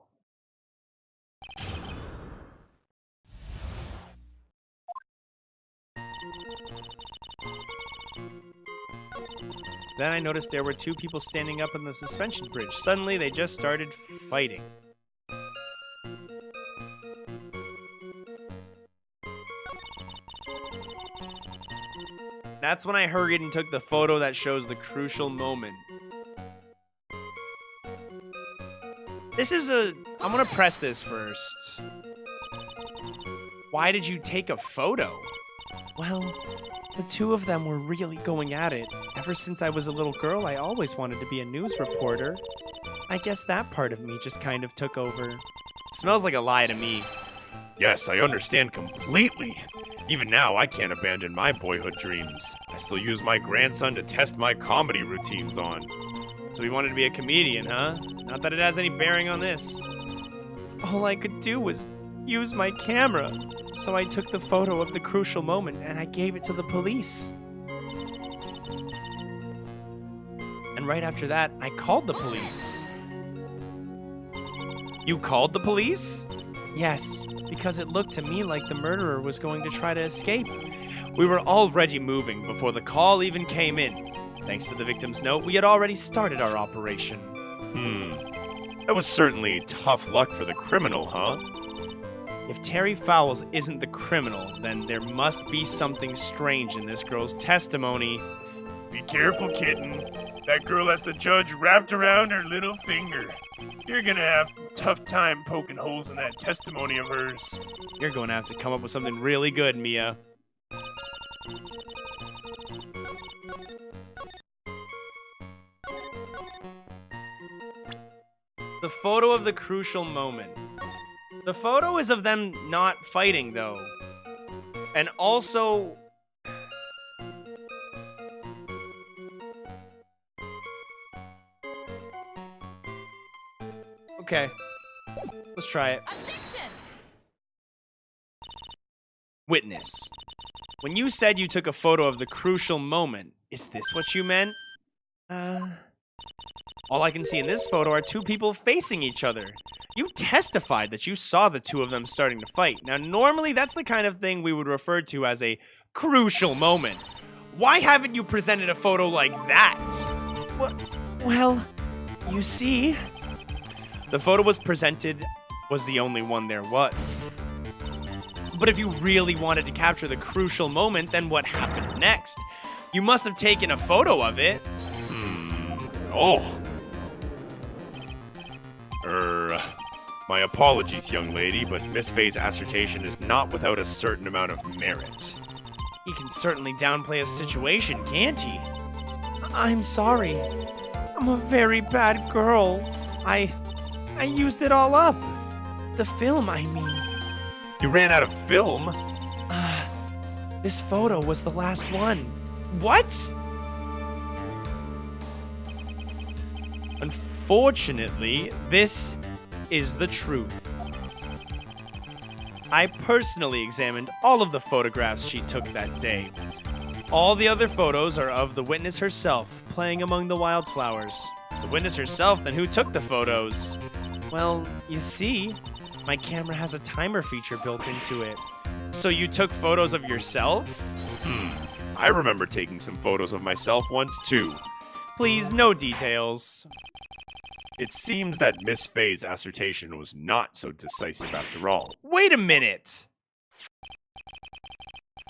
Then I noticed there were two people standing up on the suspension bridge. Suddenly, they just started fighting. That's when I hurried and took the photo that shows the crucial moment. I'm gonna press this first. Why did you take a photo? Well, the two of them were really going at it. Ever since I was a little girl, I always wanted to be a news reporter. I guess that part of me just kind of took over. Smells like a lie to me. Yes, I understand completely. Even now, I can't abandon my boyhood dreams. I still use my grandson to test my comedy routines on. So he wanted to be a comedian, huh? Not that it has any bearing on this. All I could do was use my camera. So I took the photo of the crucial moment and I gave it to the police. And right after that, I called the police. You called the police? Yes, because it looked to me like the murderer was going to try to escape. We were already moving before the call even came in. Thanks to the victim's note, we had already started our operation. That was certainly tough luck for the criminal, huh? If Terry Fowles isn't the criminal, then there must be something strange in this girl's testimony. Be careful, kitten. That girl has the judge wrapped around her little finger. You're gonna have a tough time poking holes in that testimony of hers. You're going to have to come up with something really good, Mia. The photo of the crucial moment. The photo is of them not fighting, though. And also... Okay. Let's try it. Objection! Witness. When you said you took a photo of the crucial moment, is this what you meant? All I can see in this photo are two people facing each other. You testified that you saw the two of them starting to fight. Now, normally that's the kind of thing we would refer to as a crucial moment. Why haven't you presented a photo like that? Well, you see, the photo was the only one there was. But if you really wanted to capture the crucial moment, then what happened next? You must have taken a photo of it. Oh. My apologies, young lady, but Miss Faye's assertion is not without a certain amount of merit. He can certainly downplay a situation, can't he? I'm sorry. I'm a very bad girl. I used it all up. The film, I mean. You ran out of film? This photo was the last one. What? Unfortunately, this is the truth. I personally examined all of the photographs she took that day. All the other photos are of the witness herself, playing among the wildflowers. The witness herself, then who took the photos? Well, you see, my camera has a timer feature built into it. So you took photos of yourself? I remember taking some photos of myself once too. Please, no details. It seems that Miss Faye's assertion was not so decisive after all. Wait a minute!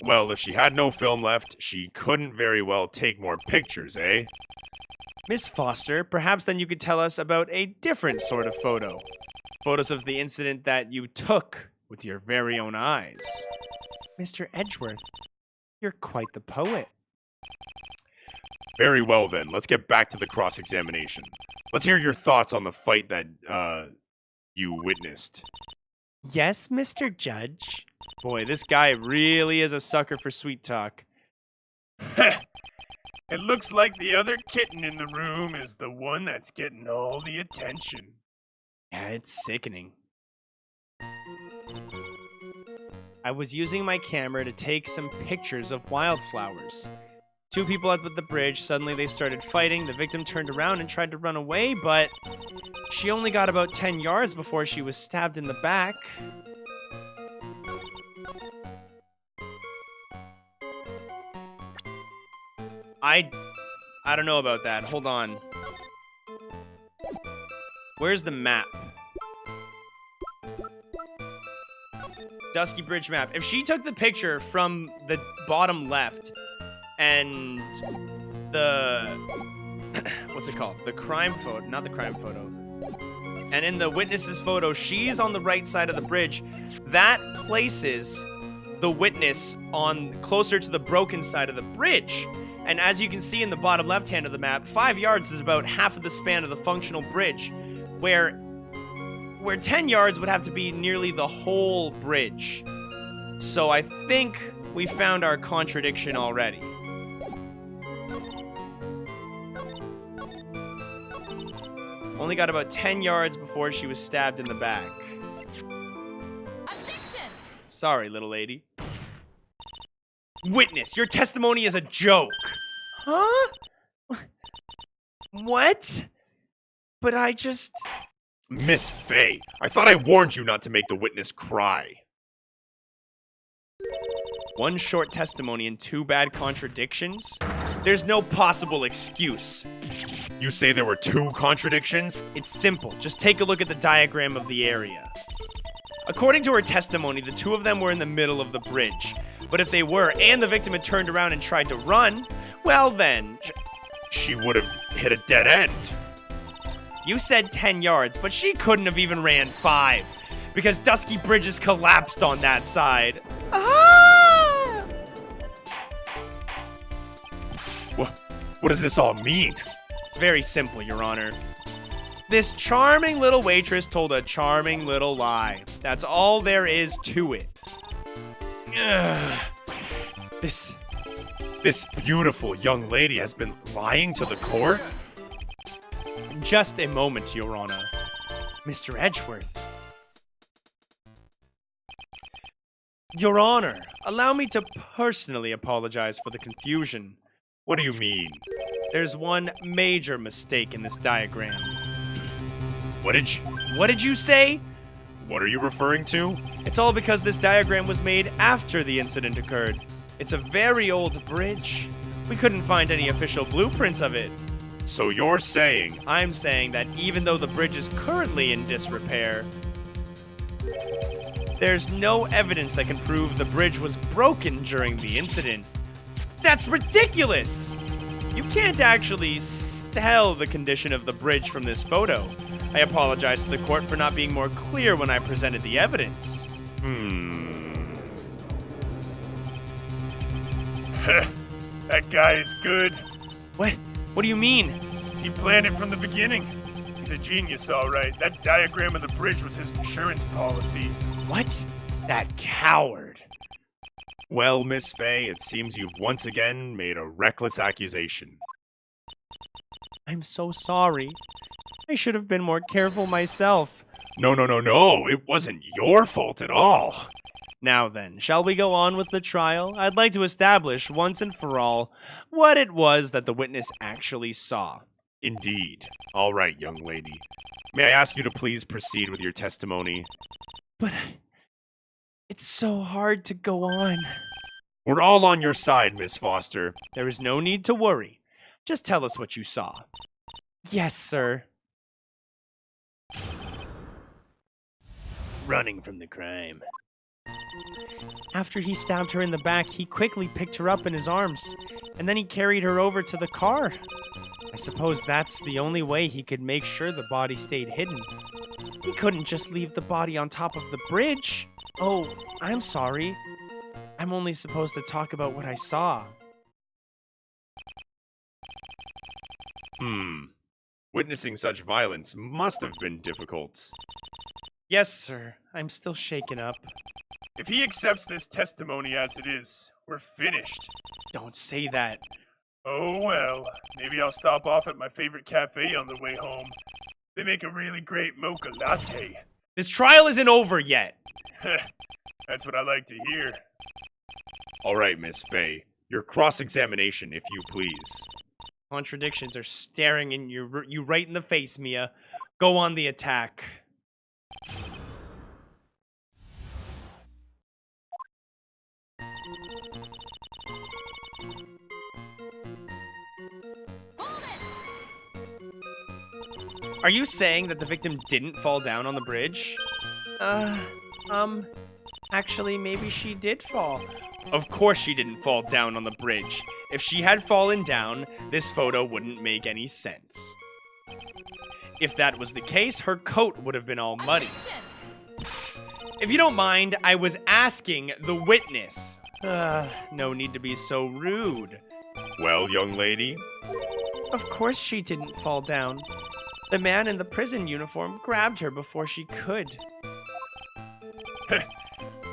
Well, if she had no film left, she couldn't very well take more pictures, eh? Miss Foster, perhaps then you could tell us about a different sort of photo. Photos of the incident that you took with your very own eyes. Mr. Edgeworth, you're quite the poet. Very well then, let's get back to the cross-examination. Let's hear your thoughts on the fight that, you witnessed. Yes, Mr. Judge? Boy, this guy really is a sucker for sweet talk. It looks like the other kitten in the room is the one that's getting all the attention. Yeah, it's sickening. I was using my camera to take some pictures of wildflowers. Two people up at the bridge, suddenly they started fighting. The victim turned around and tried to run away, but she only got about 10 yards before she was stabbed in the back. I don't know about that. Hold on. Where's the map? Dusky Bridge map. If she took the picture from the bottom left and the... what's it called? The crime photo. Not the crime photo. And in the witness's photo, she's on the right side of the bridge. That places the witness on closer to the broken side of the bridge. And as you can see in the bottom left hand of the map, 5 yards is about half of the span of the functional bridge, where 10 yards would have to be nearly the whole bridge. So I think we found our contradiction already. Only got about 10 yards before she was stabbed in the back. Objection! Sorry, little lady. Witness, your testimony is a joke. Huh? What? But I just... Miss Faye, I thought I warned you not to make the witness cry. One short testimony and two bad contradictions? There's no possible excuse. You say there were 2 contradictions? It's simple. Just take a look at the diagram of the area. According to her testimony, the two of them were in the middle of the bridge. But if they were, and the victim had turned around and tried to run, well then... She would have hit a dead end. You said 10 yards, but she couldn't have even ran 5. Because Dusky Bridges collapsed on that side. Ah! What does this all mean? It's very simple, Your Honor. This charming little waitress told a charming little lie. That's all there is to it. Ugh. This beautiful young lady has been lying to the court? Just a moment, Your Honor. Mr. Edgeworth. Your Honor, allow me to personally apologize for the confusion. What do you mean? There's one major mistake in this diagram. What What did you say? are you referring to? It's all because this diagram was made after the incident occurred. It's a very old bridge. We couldn't find any official blueprints of it. So you're saying... I'm saying that even though the bridge is currently in disrepair, there's no evidence that can prove the bridge was broken during the incident. That's ridiculous! You can't actually tell the condition of the bridge from this photo. I apologize to the court for not being more clear when I presented the evidence. That guy is good. What? What do you mean? He planned it from the beginning. He's a genius, all right. That diagram of the bridge was his insurance policy. What? That coward. Well, Miss Faye, it seems you've once again made a reckless accusation. I'm so sorry. I should have been more careful myself. No. It wasn't your fault at all. Now then, shall we go on with the trial? I'd like to establish once and for all what it was that the witness actually saw. Indeed. All right, young lady. May I ask you to please proceed with your testimony? But it's so hard to go on. We're all on your side, Miss Foster. There is no need to worry. Just tell us what you saw. Yes, sir. Running from the crime. After he stabbed her in the back, he quickly picked her up in his arms, and then he carried her over to the car. I suppose that's the only way he could make sure the body stayed hidden. He couldn't just leave the body on top of the bridge. Oh, I'm sorry. I'm only supposed to talk about what I saw. Witnessing such violence must have been difficult. Yes, sir. I'm still shaken up. If he accepts this testimony as it is, we're finished. Don't say that. Oh well, maybe I'll stop off at my favorite cafe on the way home. They make a really great mocha latte. This trial isn't over yet. That's what I like to hear. All right, Miss Faye. Your cross-examination, if you please. Contradictions are staring you right in the face, Mia. Go on the attack. Are you saying that the victim didn't fall down on the bridge? Actually, maybe she did fall. Of course she didn't fall down on the bridge. If she had fallen down, this photo wouldn't make any sense. If that was the case, her coat would have been all muddy. If you don't mind, I was asking the witness. No need to be so rude. Well, young lady? Of course she didn't fall down. The man in the prison uniform grabbed her before she could.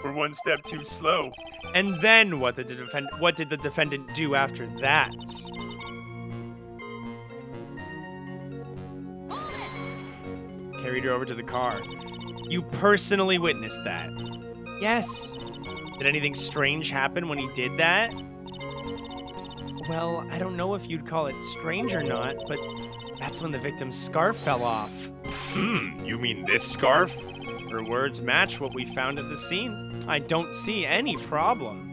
We're one step too slow. And then what did the defendant do after that? Carried her over to the car. You personally witnessed that? Yes. Did anything strange happen when he did that? Well, I don't know if you'd call it strange or not, but that's when the victim's scarf fell off. You mean this scarf? Her words match what we found at the scene. I don't see any problem.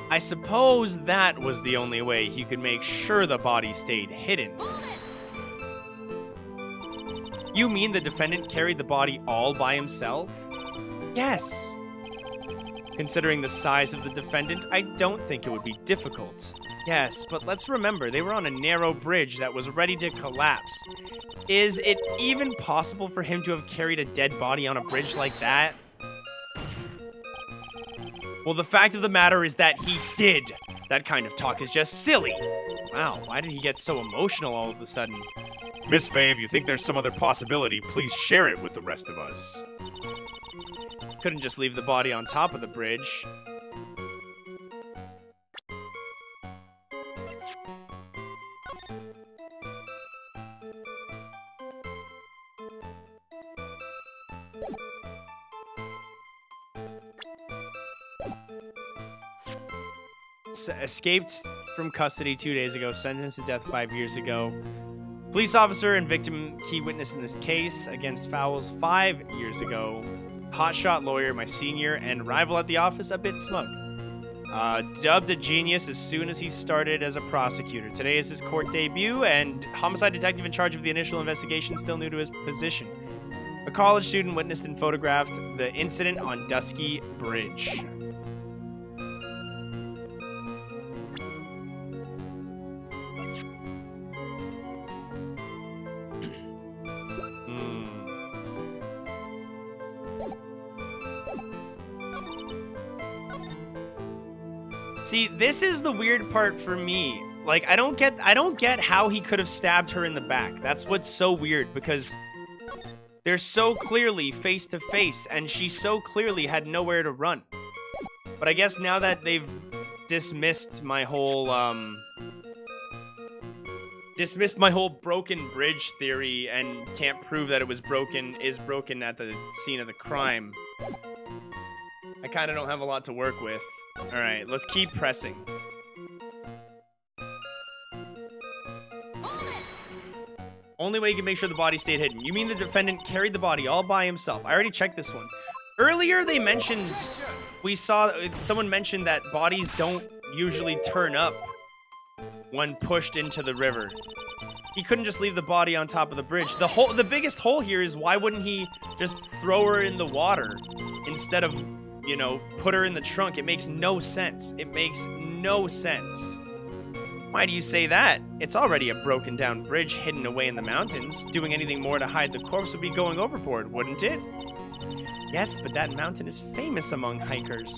I suppose that was the only way he could make sure the body stayed hidden. You mean the defendant carried the body all by himself? Yes. Considering the size of the defendant, I don't think it would be difficult. Yes, but let's remember, they were on a narrow bridge that was ready to collapse. Is it even possible for him to have carried a dead body on a bridge like that? Well, the fact of the matter is that he did. That kind of talk is just silly. Wow, why did he get so emotional all of a sudden? Miss Faye, if you think there's some other possibility, please share it with the rest of us. Couldn't just leave the body on top of the bridge. quotes, escaped from custody 2 days ago, sentenced to death 5 years ago. Police officer and victim key witness in this case against Fowles 5 years ago. Hotshot lawyer, my senior, and rival at the office, a bit smug. Dubbed a genius as soon as he started as a prosecutor. Today is his court debut, and homicide detective in charge of the initial investigation, still new to his position. A college student witnessed and photographed the incident on Dusky Bridge. See, this is the weird part for me. Like, I don't get how he could have stabbed her in the back. That's what's so weird, because they're so clearly face to face, and she so clearly had nowhere to run. But I guess now that they've dismissed my whole broken bridge theory and can't prove that it was broken at the scene of the crime, I kind of don't have a lot to work with. Alright, let's keep pressing. Only way you can make sure the body stayed hidden. You mean the defendant carried the body all by himself? I already checked this one. Earlier they mentioned, someone mentioned that bodies don't usually turn up when pushed into the river. He couldn't just leave the body on top of the bridge. The biggest hole here is, why wouldn't he just throw her in the water instead of, you know, put her in the trunk? It makes no sense. It makes no sense. Why do you say that? It's already a broken down bridge hidden away in the mountains. Doing anything more to hide the corpse would be going overboard, wouldn't it? Yes, but that mountain is famous among hikers.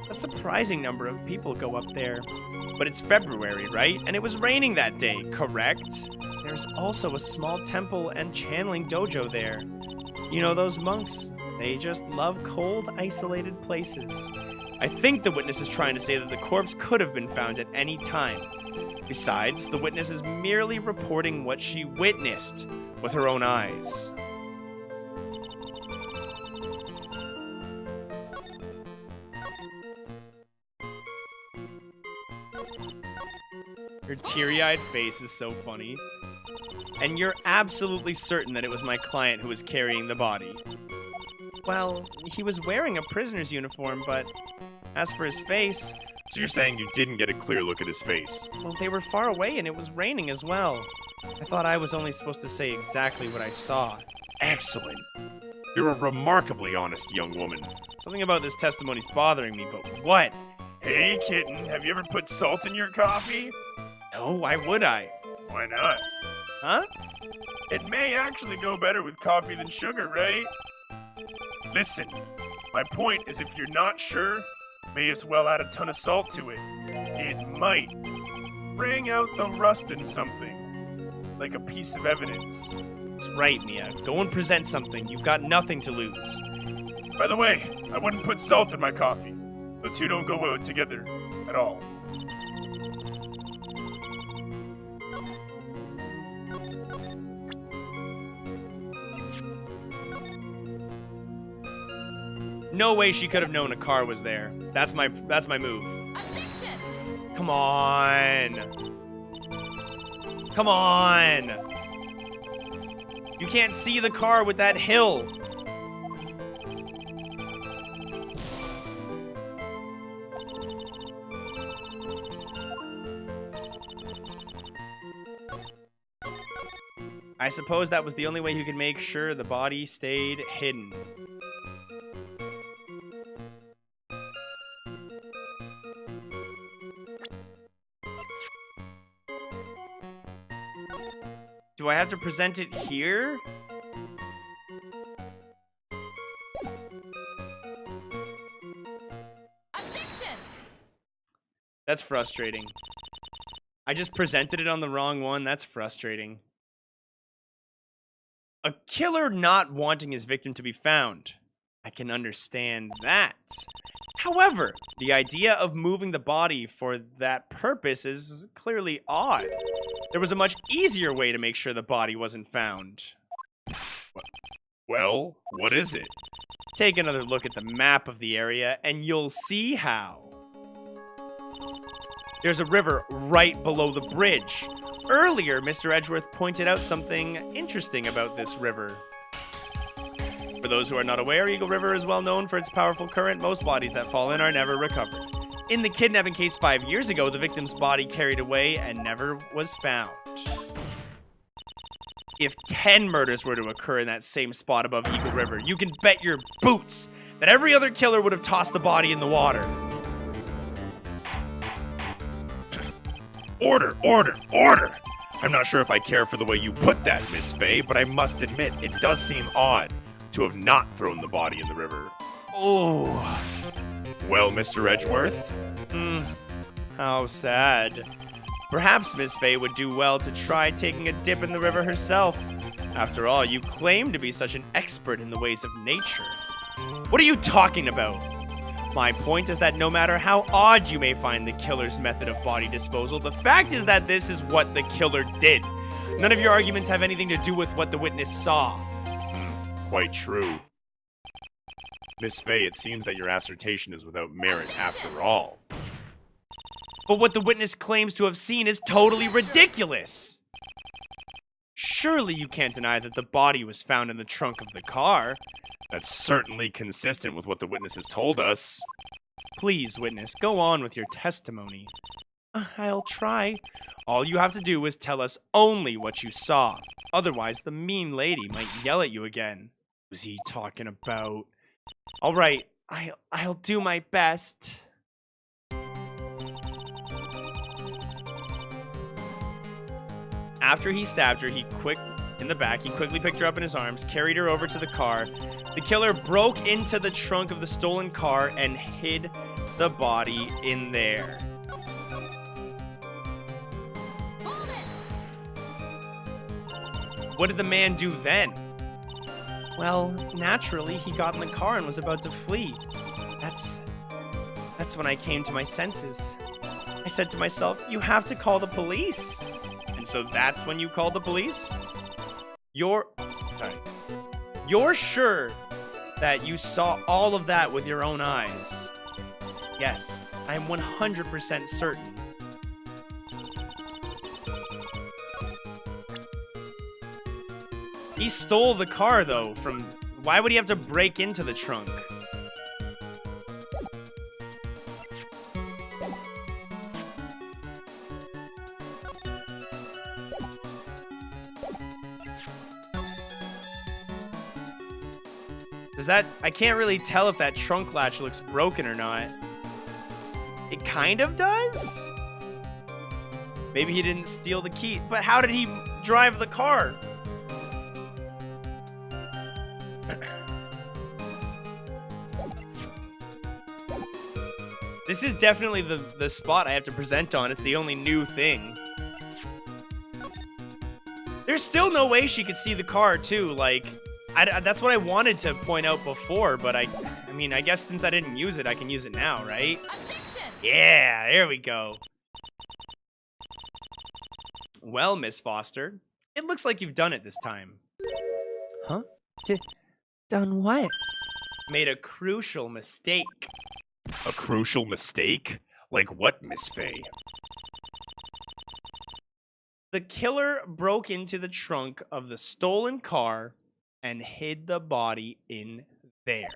A surprising number of people go up there. But it's February, right? And it was raining that day, correct? There's also a small temple and channeling dojo there. You know those monks? They just love cold, isolated places. I think the witness is trying to say that the corpse could have been found at any time. Besides, the witness is merely reporting what she witnessed with her own eyes. Her teary-eyed face is so funny. And you're absolutely certain that it was my client who was carrying the body. Well, he was wearing a prisoner's uniform, but as for his face... So you're saying you didn't get a clear look at his face? Well, they were far away and it was raining as well. I thought I was only supposed to say exactly what I saw. Excellent. You're a remarkably honest young woman. Something about this testimony's bothering me, but what? Hey, kitten, have you ever put salt in your coffee? No, why would I? Why not? Huh? It may actually go better with coffee than sugar, right? Listen, my point is, if you're not sure, may as well add a ton of salt to it. It might bring out the rust in something, like a piece of evidence. That's right, Mia. Go and present something. You've got nothing to lose. By the way, I wouldn't put salt in my coffee. The two don't go out together at all. No way she could have known a car was there. That's my move. Come on. Come on. You can't see the car with that hill. I suppose that was the only way you could make sure the body stayed hidden. Do I have to present it here? Objection! That's frustrating. I just presented it on the wrong one. That's frustrating. A killer not wanting his victim to be found. I can understand that. However, the idea of moving the body for that purpose is clearly odd. There was a much easier way to make sure the body wasn't found. Well, what is it? Take another look at the map of the area and you'll see how. There's a river right below the bridge. Earlier, Mr. Edgeworth pointed out something interesting about this river. For those who are not aware, Eagle River is well known for its powerful current. Most bodies that fall in are never recovered. In the kidnapping case 5 years ago, the victim's body carried away and never was found. If 10 murders were to occur in that same spot above Eagle River, you can bet your boots that every other killer would have tossed the body in the water. Order, order, order! I'm not sure if I care for the way you put that, Miss Faye, but I must admit, it does seem odd to have not thrown the body in the river. Oh. Well, Mr. Edgeworth? How sad. Perhaps Miss Faye would do well to try taking a dip in the river herself. After all, you claim to be such an expert in the ways of nature. What are you talking about? My point is that no matter how odd you may find the killer's method of body disposal, the fact is that this is what the killer did. None of your arguments have anything to do with what the witness saw. Quite true. Miss Faye, it seems that your assertion is without merit after all. But what the witness claims to have seen is totally ridiculous. Surely you can't deny that the body was found in the trunk of the car. That's certainly consistent with what the witness has told us. Please, witness, go on with your testimony. I'll try. All you have to do is tell us only what you saw. Otherwise, the mean lady might yell at you again. Who's he talking about? All right, I'll do my best. After he stabbed her, he quickly picked her up in his arms, carried her over to the car. The killer broke into the trunk of the stolen car and hid the body in there. What did the man do then? Well, naturally, he got in the car and was about to flee. That's when I came to my senses. I said to myself, you have to call the police. And so that's when you called the police? You're sure that you saw all of that with your own eyes? Yes, I'm 100% certain. He stole the car, though, from... Why would he have to break into the trunk? Does that... I can't really tell if that trunk latch looks broken or not. It kind of does? Maybe he didn't steal the key. But how did he drive the car? This is definitely the spot I have to present on. It's the only new thing. There's still no way she could see the car, too. Like, that's what I wanted to point out before, but I mean, I guess since I didn't use it, I can use it now, right? Yeah, there we go. Well, Miss Foster, it looks like you've done it this time. Huh? Done what? Made a crucial mistake. A crucial mistake? Like what, Miss Faye? The killer broke into the trunk of the stolen car and hid the body in there.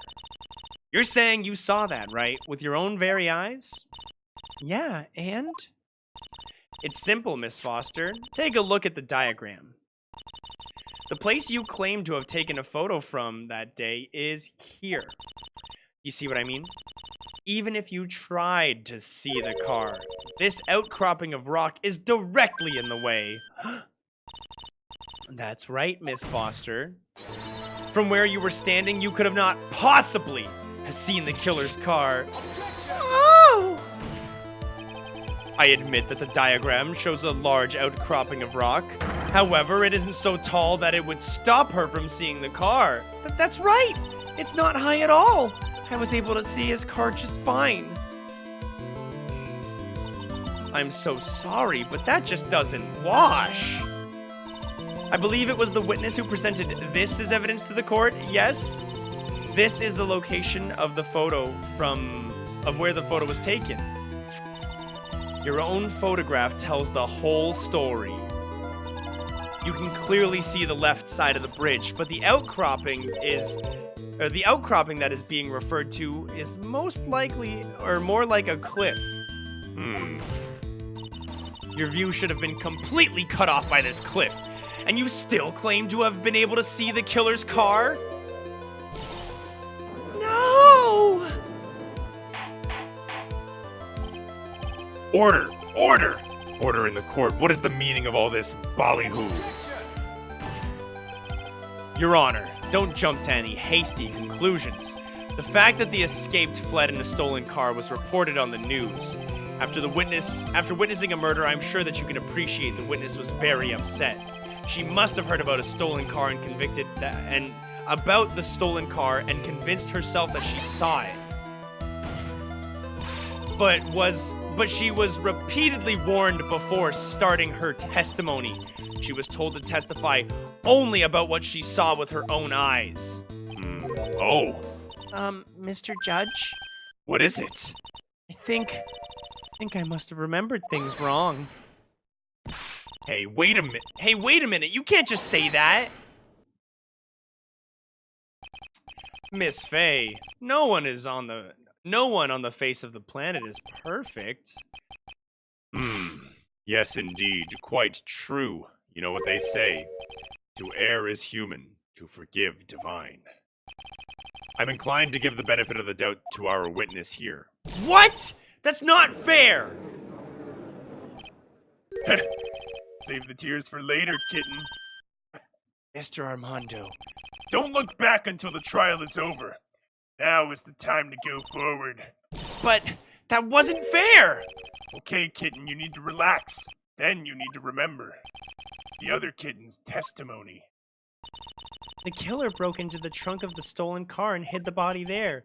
You're saying you saw that, right? With your own very eyes? Yeah, and? It's simple, Miss Foster. Take a look at the diagram. The place you claim to have taken a photo from that day is here. You see what I mean? Even if you tried to see the car, this outcropping of rock is directly in the way. That's right, Miss Foster. From where you were standing, you could have not possibly have seen the killer's car. Oh! I admit that the diagram shows a large outcropping of rock. However, it isn't so tall that it would stop her from seeing the car. That's right! It's not high at all! I was able to see his car just fine. I'm so sorry, but that just doesn't wash. I believe it was the witness who presented this as evidence to the court, yes? This is the location of the photo of where the photo was taken. Your own photograph tells the whole story. You can clearly see the left side of the bridge, but the outcropping that is being referred to is most likely, or more like a cliff. Your view should have been completely cut off by this cliff, and you still claim to have been able to see the killer's car? No! Order! Order! Order in the court. What is the meaning of all this ballyhoo? Your Honor, don't jump to any hasty conclusions. The fact that the escaped fled in a stolen car was reported on the news. After witnessing a murder, I'm sure that you can appreciate the witness was very upset. She must have heard about a stolen car and about the stolen car and convinced herself that she saw it. But she was repeatedly warned before starting her testimony. She was told to testify only about what she saw with her own eyes. Oh. Mr. Judge? What is it? I think I must have remembered things wrong. Hey, wait a minute. Hey, wait a minute. You can't just say that. Miss Faye, no one on the face of the planet is perfect. Yes, indeed. Quite true. You know what they say. To err is human, to forgive divine. I'm inclined to give the benefit of the doubt to our witness here. What? That's not fair! Save the tears for later, kitten. Mr. Armando. Don't look back until the trial is over. Now is the time to go forward. But that wasn't fair! Okay, kitten, you need to relax. Then you need to remember the other kitten's testimony. The killer broke into the trunk of the stolen car and hid the body there.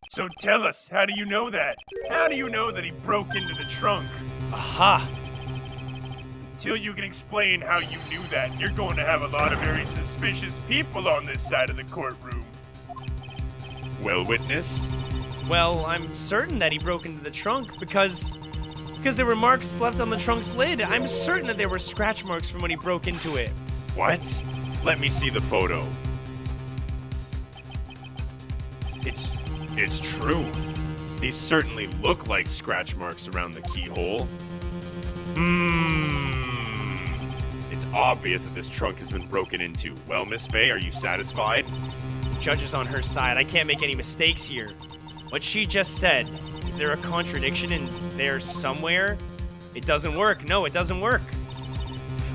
So tell us, how do you know that? How do you know that he broke into the trunk? Aha! Until you can explain how you knew that, you're going to have a lot of very suspicious people on this side of the courtroom. Well, witness? Well, I'm certain that he broke into the trunk because there were marks left on the trunk's lid. I'm certain that there were scratch marks from when he broke into it. What? Let me see the photo. It's true. These certainly look like scratch marks around the keyhole. It's obvious that this trunk has been broken into. Well, Miss Faye, are you satisfied? The judge is on her side. I can't make any mistakes here. What she just said, is there a contradiction in there somewhere? It doesn't work. No, it doesn't work.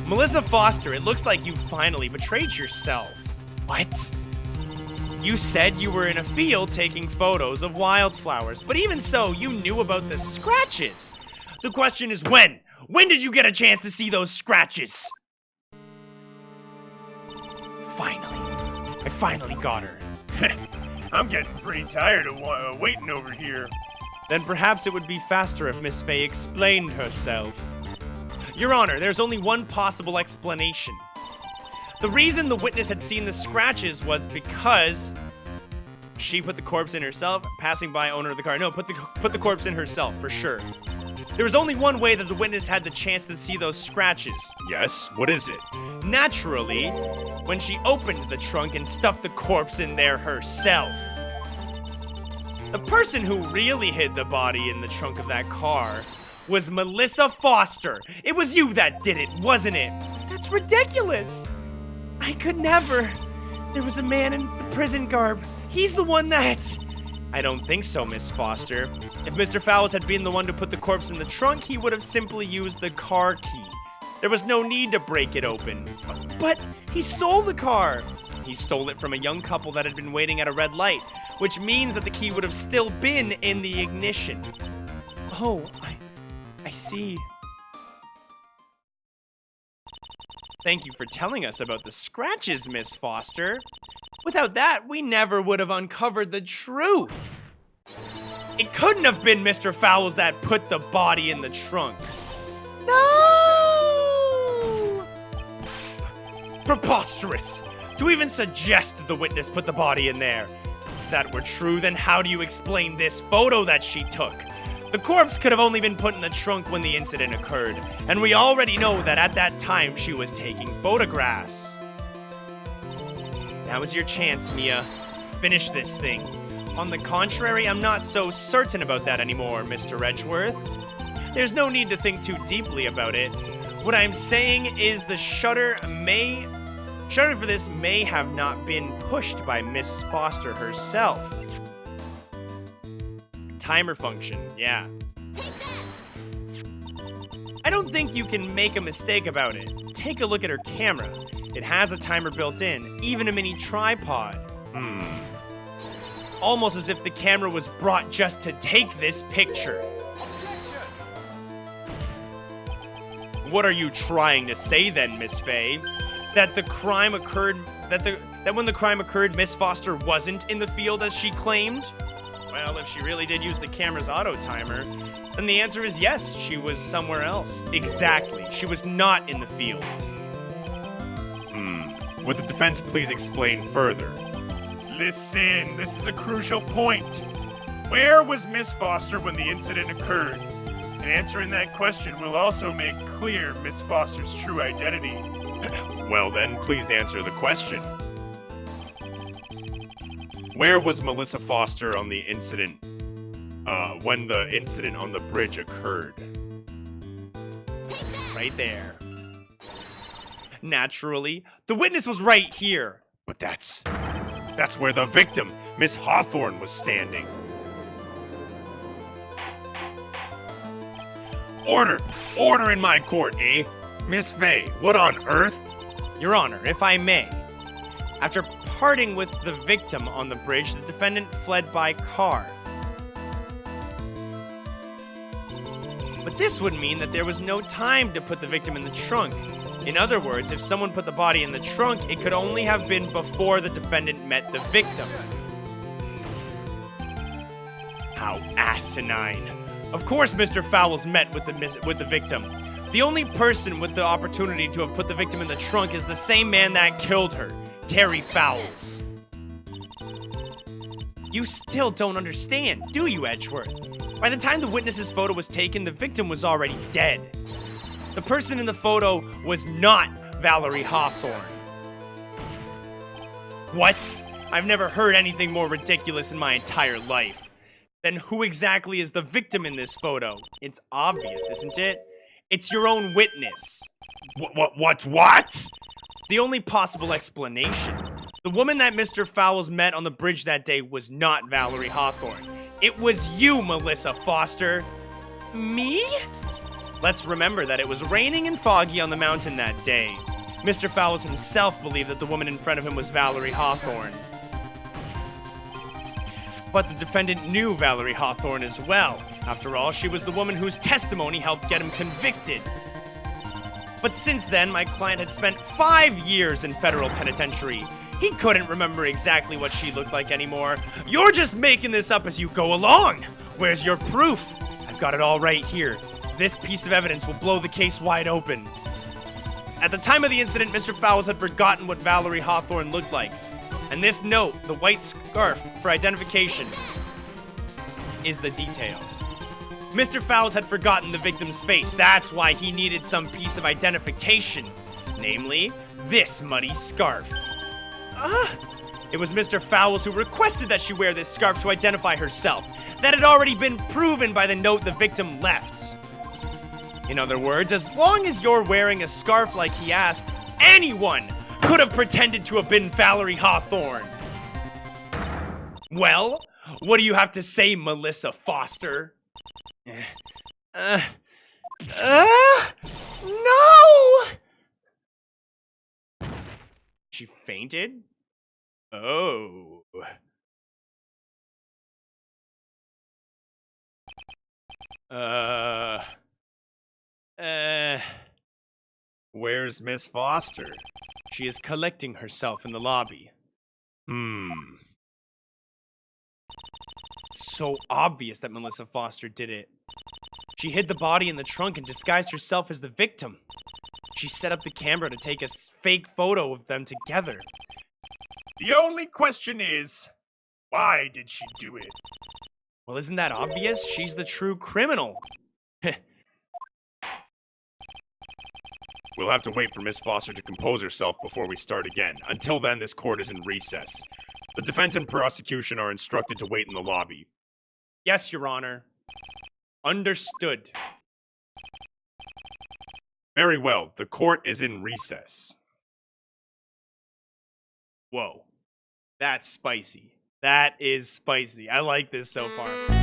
Melissa Foster, it looks like you finally betrayed yourself. What? You said you were in a field taking photos of wildflowers, but even so, you knew about the scratches. The question is when? When did you get a chance to see those scratches? I finally got her. I'm getting pretty tired of waiting over here. Then perhaps it would be faster if Miss Faye explained herself. Your Honor, there's only one possible explanation. The reason the witness had seen the scratches was because she put the corpse in herself, passing by owner of the car. No, put the corpse in herself, for sure. There was only one way that the witness had the chance to see those scratches. Yes? What is it? Naturally, when she opened the trunk and stuffed the corpse in there herself. The person who really hid the body in the trunk of that car was Melissa Foster. It was you that did it, wasn't it? That's ridiculous. I could never. There was a man in the prison garb. He's the one that... I don't think so, Miss Foster. If Mr. Fowles had been the one to put the corpse in the trunk, he would have simply used the car key. There was no need to break it open. But he stole the car. He stole it from a young couple that had been waiting at a red light, which means that the key would have still been in the ignition. Oh, I see. Thank you for telling us about the scratches, Miss Foster. Without that, we never would have uncovered the truth. It couldn't have been Mr. Fowles that put the body in the trunk. No! Preposterous! To even suggest that the witness put the body in there. If that were true, then how do you explain this photo that she took? The corpse could have only been put in the trunk when the incident occurred, and we already know that at that time she was taking photographs. Now is your chance, Mia. Finish this thing. On the contrary, I'm not so certain about that anymore, Mr. Edgeworth. There's no need to think too deeply about it. What I'm saying is the shutter for this may have not been pushed by Miss Foster herself. Timer function, yeah. I don't think you can make a mistake about it. Take a look at her camera. It has a timer built in, even a mini tripod. Almost as if the camera was brought just to take this picture. What are you trying to say then, Miss Faye? That the crime occurred, that when the crime occurred, Miss Foster wasn't in the field as she claimed? Well, if she really did use the camera's auto timer, then the answer is yes, she was somewhere else. Exactly, she was not in the field. Would the defense please explain further? Listen, this is a crucial point. Where was Miss Foster when the incident occurred? And answering that question will also make clear Miss Foster's true identity. Well then, please answer the question. Where was Melissa Foster on the incident, when the incident on the bridge occurred? Right there. Naturally, the witness was right here. But that's where the victim, Miss Hawthorne, was standing. Order in my court, eh? Miss Faye, what on earth? Your Honor, if I may. After parting with the victim on the bridge, the defendant fled by car. But this would mean that there was no time to put the victim in the trunk. In other words, if someone put the body in the trunk, it could only have been before the defendant met the victim. How asinine. Of course Mr. Fowles met with the victim. The only person with the opportunity to have put the victim in the trunk is the same man that killed her, Terry Fowles. You still don't understand, do you, Edgeworth? By the time the witness's photo was taken, the victim was already dead. The person in the photo was not Valerie Hawthorne. What? I've never heard anything more ridiculous in my entire life. Then who exactly is the victim in this photo? It's obvious, isn't it? It's your own witness. What? The only possible explanation. The woman that Mr. Fowles met on the bridge that day was not Valerie Hawthorne. It was you, Melissa Foster. Me? Let's remember that it was raining and foggy on the mountain that day. Mr. Fowles himself believed that the woman in front of him was Valerie Hawthorne. But the defendant knew Valerie Hawthorne as well. After all, she was the woman whose testimony helped get him convicted. But since then, my client had spent 5 years in federal penitentiary. He couldn't remember exactly what she looked like anymore. You're just making this up as you go along. Where's your proof? I've got it all right here. This piece of evidence will blow the case wide open. At the time of the incident, Mr. Fowles had forgotten what Valerie Hawthorne looked like. And this note, the white scarf for identification, is the detail. Mr. Fowles had forgotten the victim's face. That's why he needed some piece of identification. Namely, this muddy scarf. It was Mr. Fowles who requested that she wear this scarf to identify herself. That had already been proven by the note the victim left. In other words, as long as you're wearing a scarf like he asked, anyone could have pretended to have been Valerie Hawthorne. Well, what do you have to say, Melissa Foster? No! She fainted? Oh. Where's Miss Foster? She is collecting herself in the lobby. It's so obvious that Melissa Foster did it. She hid the body in the trunk and disguised herself as the victim. She set up the camera to take a fake photo of them together. The only question is, why did she do it? Well, isn't that obvious? She's the true criminal. We'll have to wait for Miss Foster to compose herself before we start again. Until then, this court is in recess. The defense and prosecution are instructed to wait in the lobby. Yes, Your Honor. Understood. Very well, the court is in recess. Whoa. That's spicy. That is spicy. I like this so far.